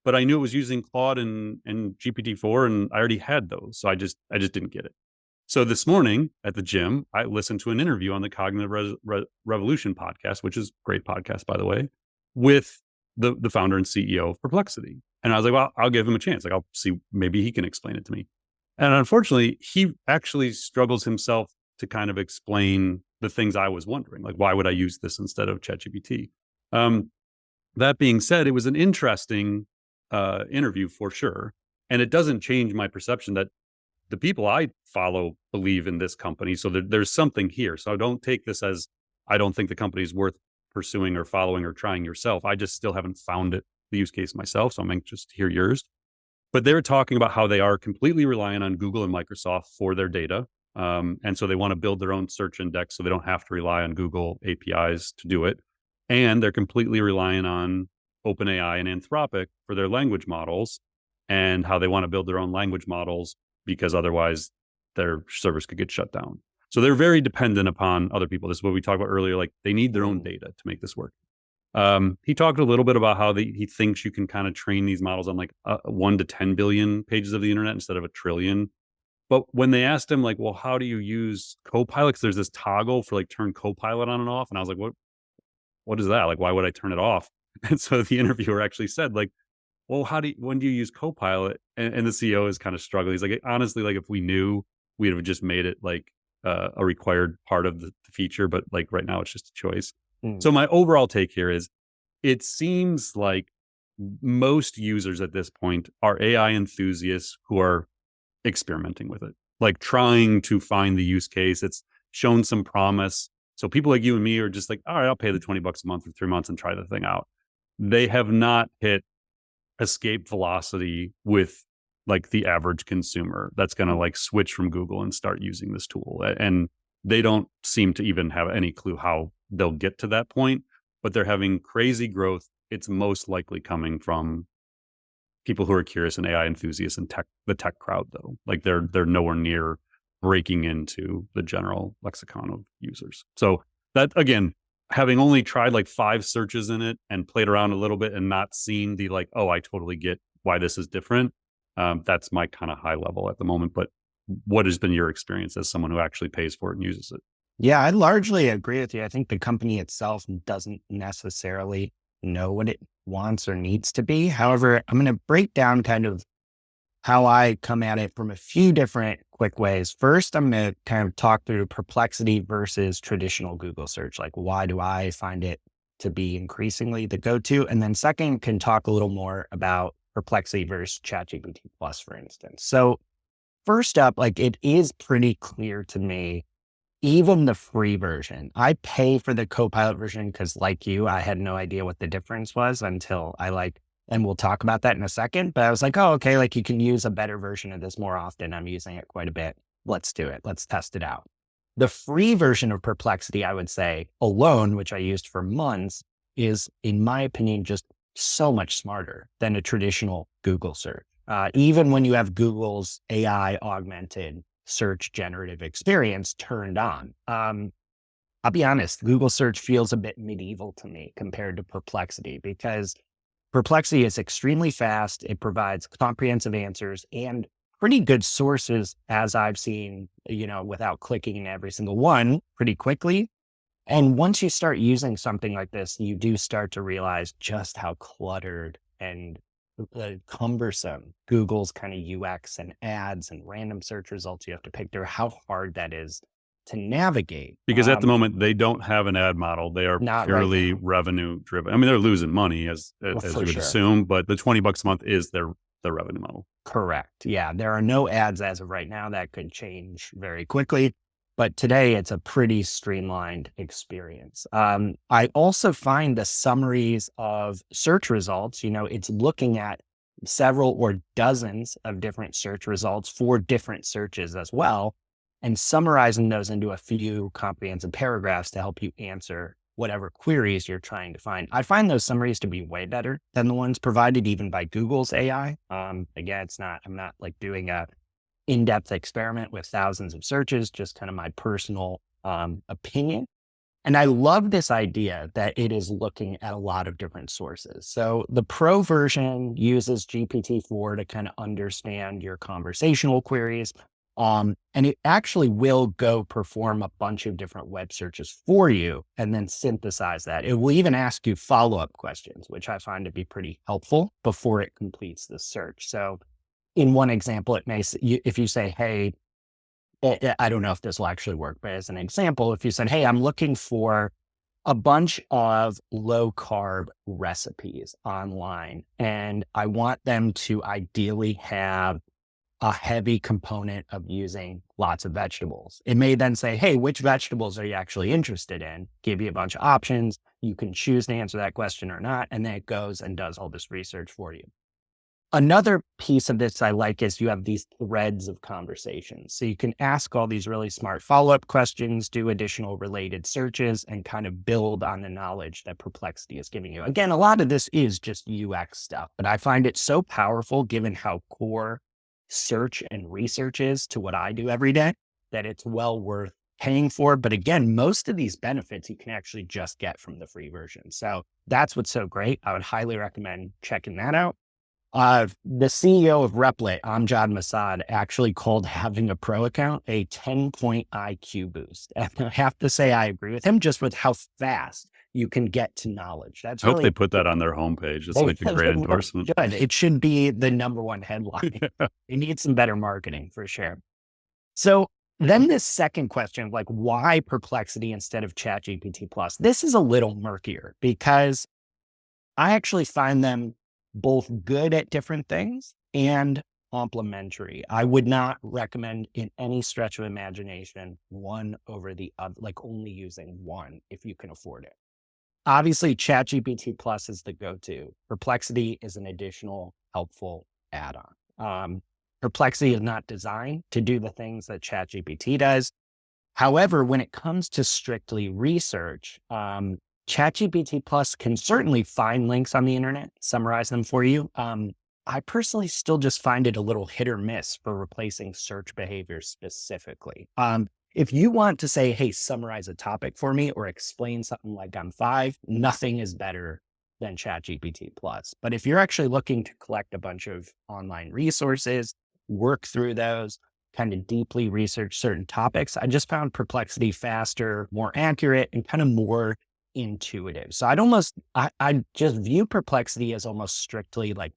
but I knew it was using Claude and GPT-4 and I already had those. So I just didn't get it. So this morning at the gym, I listened to an interview on the Cognitive Revolution podcast, which is a great podcast, by the way, with the founder and CEO of Perplexity. And I was like, well, I'll give him a chance. Like, I'll see, maybe he can explain it to me. And unfortunately, he actually struggles himself to kind of explain the things I was wondering, like, why would I use this instead of ChatGPT? That being said, it was an interesting interview for sure. And it doesn't change my perception that the people I follow believe in this company. So there's something here. So don't take this as, I don't think the company is worth pursuing or following or trying yourself. I just still haven't found the use case myself. So I'm anxious to hear yours. But they were talking about how they are completely reliant on Google and Microsoft for their data. And so they want to build their own search index so they don't have to rely on Google APIs to do it. And they're completely reliant on OpenAI and Anthropic for their language models, and how they want to build their own language models because otherwise their servers could get shut down. So they're very dependent upon other people. This is what we talked about earlier. Like, they need their own data to make this work. He talked a little bit about how he thinks you can kind of train these models on like 1 to 10 billion pages of the internet instead of a trillion. But when they asked him, like, well, how do you use Copilot? 'Cause there's this toggle for like turn Copilot on and off. And I was like, what is that? Like, why would I turn it off? And so the interviewer actually said, like, well, when do you use Copilot? And the CEO is kind of struggling. He's like, honestly, like, if we knew, we'd have just made it like a required part of the feature. But like right now, it's just a choice. So my overall take here is, it seems like most users at this point are AI enthusiasts who are experimenting with it, like trying to find the use case. It's shown some promise. So people like you and me are just like, all right, I'll pay the $20 a month for 3 months and try the thing out. They have not hit escape velocity with like the average consumer that's going to like switch from Google and start using this tool. And they don't seem to even have any clue how they'll get to that point, but they're having crazy growth. It's most likely coming from people who are curious and AI enthusiasts and the tech crowd, though. Like, they're nowhere near breaking into the general lexicon of users. So that, again, having only tried like 5 searches in it and played around a little bit and not seen the like, oh, I totally get why this is different. That's my kind of high level at the moment. But what has been your experience as someone who actually pays for it and uses it? Yeah, I largely agree with you. I think the company itself doesn't necessarily know what it wants or needs to be. However, I'm going to break down kind of how I come at it from a few different quick ways. First, I'm going to kind of talk through Perplexity versus traditional Google search. Like, why do I find it to be increasingly the go-to? And then second, can talk a little more about Perplexity versus ChatGPT Plus, for instance. So first up, like, it is pretty clear to me, even the free version, I pay for the Copilot version because, like you, I had no idea what the difference was until and we'll talk about that in a second, but I was like, oh, okay, like, you can use a better version of this more often. I'm using it quite a bit. Let's do it. Let's test it out. The free version of Perplexity, I would say, alone, which I used for months, is, in my opinion, just so much smarter than a traditional Google search. Even when you have Google's AI augmented search generative experience turned on. I'll be honest, Google search feels a bit medieval to me compared to Perplexity, because Perplexity is extremely fast. It provides comprehensive answers and pretty good sources, as I've seen, without clicking in every single one, pretty quickly. And once you start using something like this, you do start to realize just how cluttered and cumbersome Google's kind of UX and ads and random search results you have to pick through, how hard that is to navigate. Because at the moment, they don't have an ad model. They are purely revenue driven. I mean, they're losing money as you would assume, but the $20 a month is their revenue model. Correct. Yeah. There are no ads as of right now. That could change very quickly. But today it's a pretty streamlined experience. I also find the summaries of search results, it's looking at several or dozens of different search results for different searches as well, and summarizing those into a few comprehensive paragraphs to help you answer whatever queries you're trying to find. I find those summaries to be way better than the ones provided even by Google's AI. Again, I'm not like doing a in-depth experiment with thousands of searches, just kind of my personal opinion. And I love this idea that it is looking at a lot of different sources. So the pro version uses GPT-4 to kind of understand your conversational queries. And it actually will go perform a bunch of different web searches for you and then synthesize that. It will even ask you follow-up questions, which I find to be pretty helpful before it completes the search. So in one example, it may, if you say, hey, I don't know if this will actually work, but as an example, if you said, hey, I'm looking for a bunch of low carb recipes online, and I want them to ideally have a heavy component of using lots of vegetables. It may then say, hey, which vegetables are you actually interested in? Give you a bunch of options. You can choose to answer that question or not. And then it goes and does all this research for you. Another piece of this I like is you have these threads of conversations. So you can ask all these really smart follow-up questions, do additional related searches, and kind of build on the knowledge that Perplexity is giving you. Again, a lot of this is just UX stuff, but I find it so powerful given how core search and research is to what I do every day that it's well worth paying for. But again, most of these benefits you can actually just get from the free version. So that's what's so great. I would highly recommend checking that out. The CEO of Replit, Amjad Masad, actually called having a pro account a 10-point IQ boost. And I have to say, I agree with him just with how fast you can get to knowledge. That's I hope really, they put that on their homepage. It's like a great endorsement. good. It should be the number one headline. They need some better marketing for sure. So then this second question, like why Perplexity instead of ChatGPT Plus? This is a little murkier because I actually find them both good at different things and complementary. I would not recommend in any stretch of imagination one over the other, like only using one if you can afford it. Obviously, ChatGPT Plus is the go-to. Perplexity is an additional helpful add-on. Perplexity is not designed to do the things that ChatGPT does. However, when it comes to strictly research, ChatGPT Plus can certainly find links on the internet, summarize them for you. I personally still just find it a little hit or miss for replacing search behavior specifically. If you want to say, hey, summarize a topic for me or explain something like on 5, nothing is better than ChatGPT Plus. But if you're actually looking to collect a bunch of online resources, work through those, kind of deeply research certain topics, I just found Perplexity faster, more accurate, and kind of more intuitive. So I just view Perplexity as almost strictly like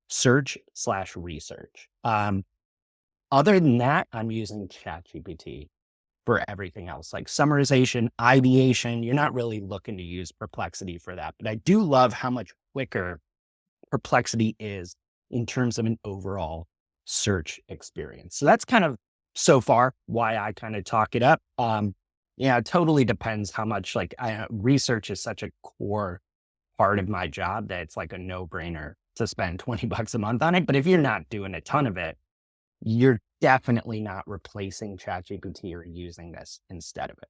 search/research. Other than that, I'm using ChatGPT for everything else, like summarization, ideation. You're not really looking to use Perplexity for that, but I do love how much quicker Perplexity is in terms of an overall search experience. So that's kind of so far why I kind of talk it up. Yeah, it totally depends how much research is such a core part of my job that it's like a no-brainer to spend $20 a month on it. But if you're not doing a ton of it, you're definitely not replacing ChatGPT or using this instead of it.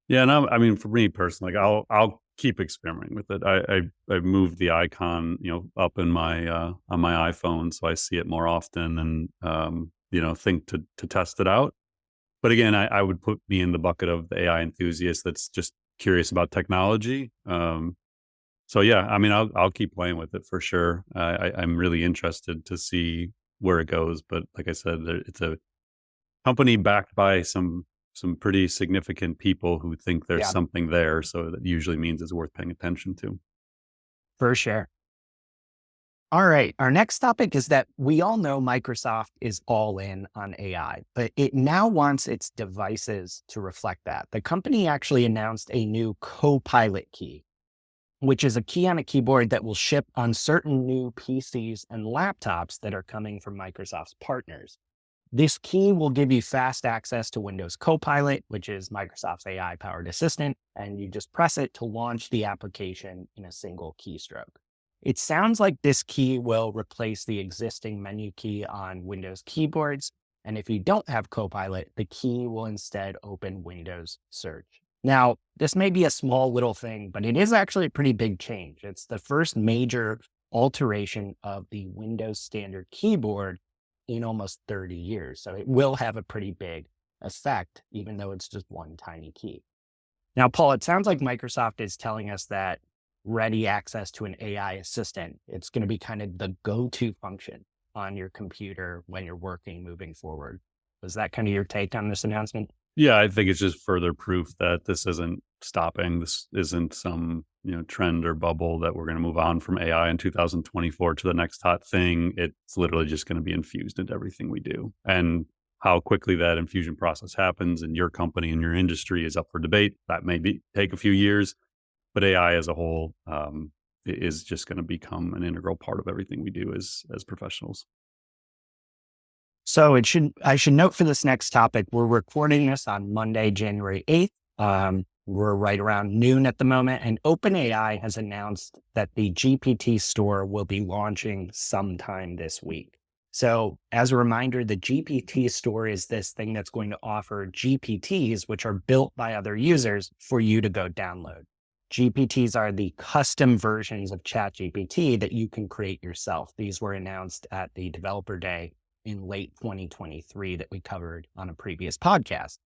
Yeah, and I mean, for me personally, like I'll keep experimenting with it. I moved the icon, up in my on my iPhone, so I see it more often, and think to test it out. But again, I would put me in the bucket of the AI enthusiast that's just curious about technology. So yeah, I mean, I'll keep playing with it for sure. I'm really interested to see where it goes. But like I said, it's a company backed by some pretty significant people who think there's Yeah, something there. So that usually means it's worth paying attention to. for sure. All right. Our next topic is that we all know Microsoft is all in on AI, but it now wants its devices to reflect that. The company actually announced a new Copilot key, which is a key on a keyboard that will ship on certain new PCs and laptops that are coming from Microsoft's partners. This key will give you fast access to Windows Copilot, which is Microsoft's AI-powered assistant, and you just press it to launch the application in a single keystroke. It sounds like this key will replace the existing menu key on Windows keyboards, and if you don't have Copilot, the key will instead open Windows Search. Now, this may be a small little thing, but it is actually a pretty big change. It's the first major alteration of the Windows standard keyboard in almost 30 years. So it will have a pretty big effect, even though it's just one tiny key. Now, Paul, it sounds like Microsoft is telling us that ready access to an AI assistant, it's going to be kind of the go-to function on your computer when you're working moving forward. Was that kind of your take on this announcement? Yeah, I think it's just further proof that this isn't stopping. This isn't some trend or bubble that we're going to move on from AI in 2024 to the next hot thing. It's literally just going to be infused into everything we do. And how quickly that infusion process happens in your company and your industry is up for debate. That may take a few years, but AI as a whole is just going to become an integral part of everything we do as professionals. So I should note for this next topic, we're recording this on Monday, January 8th. We're right around noon at the moment, and OpenAI has announced that the GPT store will be launching sometime this week. So as a reminder, the GPT store is this thing that's going to offer GPTs, which are built by other users, for you to go download. GPTs are the custom versions of ChatGPT that you can create yourself. These were announced at the Developer Day in late 2023 that we covered on a previous podcast.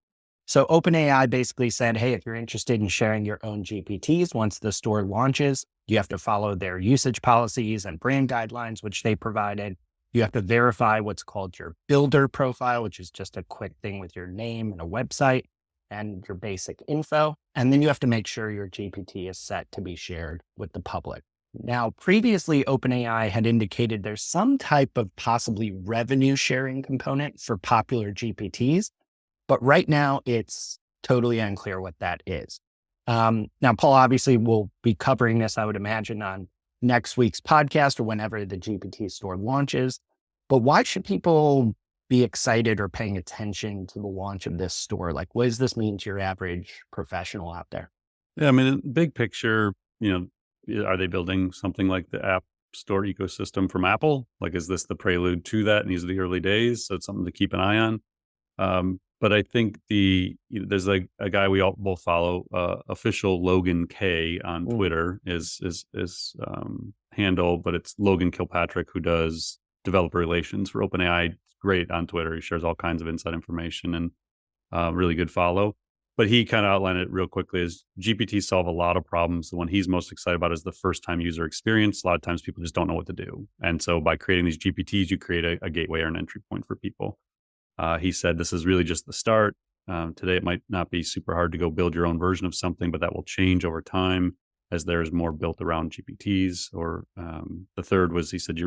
So OpenAI basically said, hey, if you're interested in sharing your own GPTs once the store launches, you have to follow their usage policies and brand guidelines, which they provided. You have to verify what's called your builder profile, which is just a quick thing with your name and a website and your basic info. And then you have to make sure your GPT is set to be shared with the public. Now, previously, OpenAI had indicated there's some type of possibly revenue sharing component for popular GPTs, but right now it's totally unclear what that is. Now, Paul obviously will be covering this, I would imagine, on next week's podcast or whenever the GPT store launches. But why should people be excited or paying attention to the launch of this store? Like, what does this mean to your average professional out there? Yeah, I mean, big picture, are they building something like the App Store ecosystem from Apple? Like, is this the prelude to that? And these are the early days, so it's something to keep an eye on. But I think there's a guy we all both follow, official Logan K on Twitter is handle, but it's Logan Kilpatrick, who does developer relations for OpenAI. Great on Twitter. He shares all kinds of inside information and really good follow. But he kind of outlined it real quickly as GPTs solve a lot of problems. The one he's most excited about is the first time user experience. A lot of times people just don't know what to do. And so by creating these GPTs, you create a gateway or an entry point for people. He said this is really just the start. Today, it might not be super hard to go build your own version of something, but that will change over time as there's more built around GPTs. Or the third was, he said,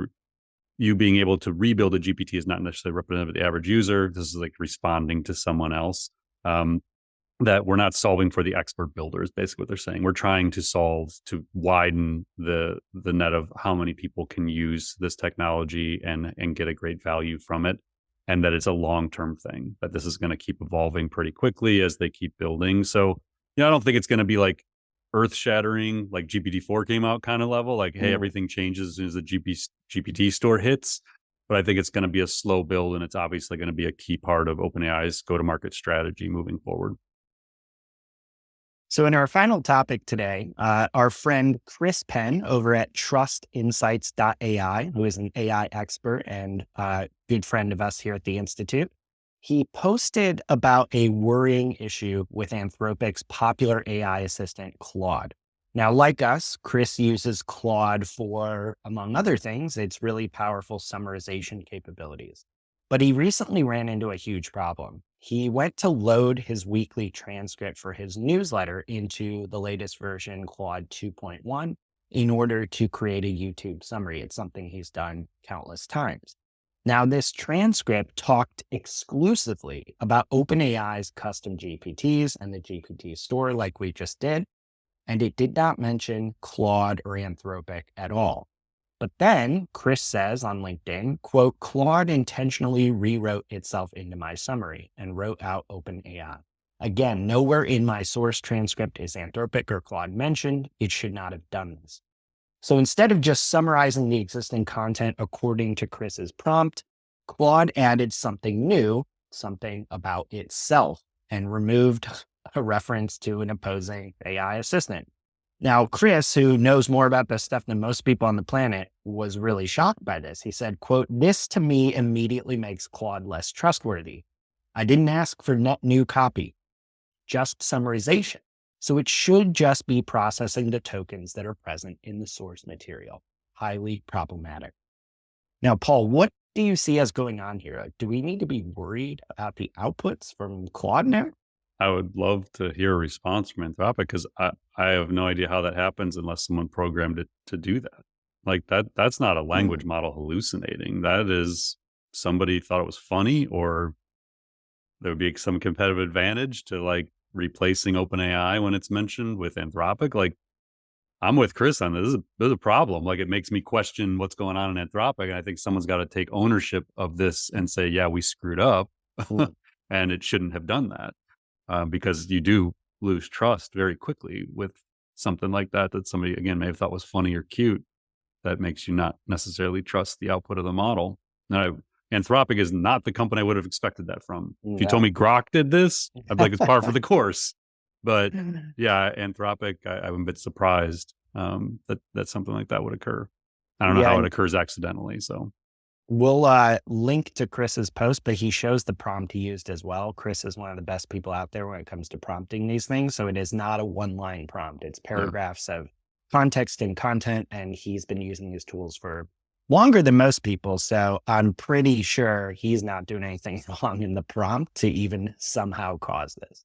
you being able to rebuild a GPT is not necessarily representative of the average user. This is like responding to someone else. That we're not solving for the expert builders, basically what they're saying. We're trying to solve to widen the net of how many people can use this technology and get a great value from it. And that it's a long-term thing, that this is going to keep evolving pretty quickly as they keep building. So, I don't think it's going to be like earth-shattering, like GPT-4 came out kind of level, like, hey, everything changes as soon as the GPT store hits. But I think it's going to be a slow build, and it's obviously going to be a key part of OpenAI's go-to-market strategy moving forward. So in our final topic today, our friend Chris Penn over at trustinsights.ai, who is an AI expert and a good friend of us here at the Institute, he posted about a worrying issue with Anthropic's popular AI assistant, Claude. Now, like us, Chris uses Claude for, among other things, its really powerful summarization capabilities. But he recently ran into a huge problem. He went to load his weekly transcript for his newsletter into the latest version, Claude 2.1, in order to create a YouTube summary. It's something he's done countless times. Now, this transcript talked exclusively about OpenAI's custom GPTs and the GPT store like we just did, and it did not mention Claude or Anthropic at all. But then Chris says on LinkedIn, quote, Claude intentionally rewrote itself into my summary and wrote out OpenAI. Again, nowhere in my source transcript is Anthropic or Claude mentioned. It should not have done this. So instead of just summarizing the existing content according to Chris's prompt, Claude added something new, something about itself, and removed a reference to an opposing AI assistant. Now, Chris, who knows more about this stuff than most people on the planet, was really shocked by this. He said, quote, this to me immediately makes Claude less trustworthy. I didn't ask for net new copy, just summarization. So it should just be processing the tokens that are present in the source material. Highly problematic. Now, Paul, what do you see as going on here? Do we need to be worried about the outputs from Claude now? I would love to hear a response from Anthropic because I have no idea how that happens unless someone programmed it to do that. Like that's not a language model hallucinating. That is somebody thought it was funny, or there would be some competitive advantage to like replacing OpenAI when it's mentioned with Anthropic. Like, I'm with Chris on this. There's a problem. Like, it makes me question what's going on in Anthropic. And I think someone's got to take ownership of this and say, yeah, we screwed up and it shouldn't have done that. Because you do lose trust very quickly with something like that somebody, again, may have thought was funny or cute. That makes you not necessarily trust the output of the model. Now, Anthropic is not the company I would have expected that from. No. If you told me Grok did this, I'd be like, it's par for the course. But yeah, Anthropic, I'm a bit surprised that something like that would occur. I don't know how it occurs accidentally. So we'll link to Chris's post, but he shows the prompt he used as well. Chris is one of the best people out there when it comes to prompting these things. So it is not a one-line prompt. It's paragraphs of context and content, and he's been using these tools for longer than most people. So I'm pretty sure he's not doing anything wrong in the prompt to even somehow cause this.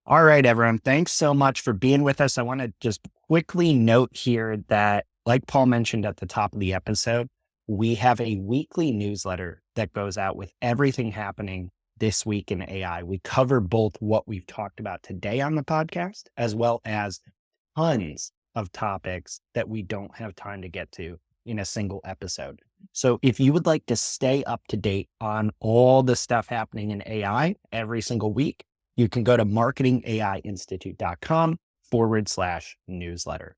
All right, everyone. Thanks so much for being with us. I want to just quickly note here that, like Paul mentioned at the top of the episode, we have a weekly newsletter that goes out with everything happening this week in AI. We cover both what we've talked about today on the podcast, as well as tons of topics that we don't have time to get to in a single episode. So if you would like to stay up to date on all the stuff happening in AI every single week, you can go to marketingaiinstitute.com/newsletter.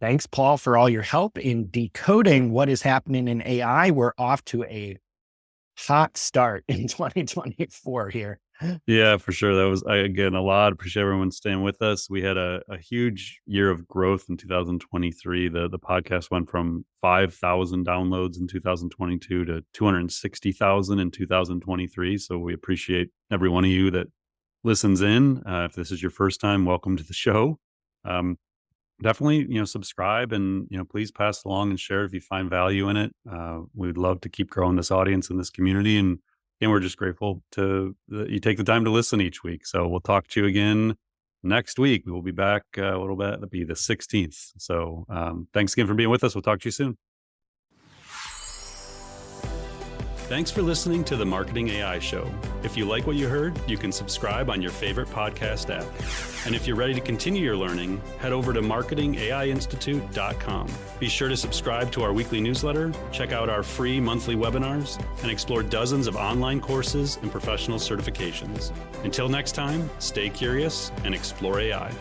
Thanks, Paul, for all your help in decoding what is happening in AI. We're off to a hot start in 2024 here. Yeah, for sure. That was, again, a lot. Appreciate everyone staying with us. We had a huge year of growth in 2023. The podcast went from 5,000 downloads in 2022 to 260,000 in 2023. So we appreciate every one of you that listens in. If this is your first time, welcome to the show. Definitely, subscribe and, please pass along and share if you find value in it. We'd love to keep growing this audience and this community. And we're just grateful that you take the time to listen each week. So we'll talk to you again next week. We'll be back a little bit. It'll be the 16th. So thanks again for being with us. We'll talk to you soon. Thanks for listening to the Marketing AI Show. If you like what you heard, you can subscribe on your favorite podcast app. And if you're ready to continue your learning, head over to marketingaiinstitute.com. Be sure to subscribe to our weekly newsletter, check out our free monthly webinars, and explore dozens of online courses and professional certifications. Until next time, stay curious and explore AI.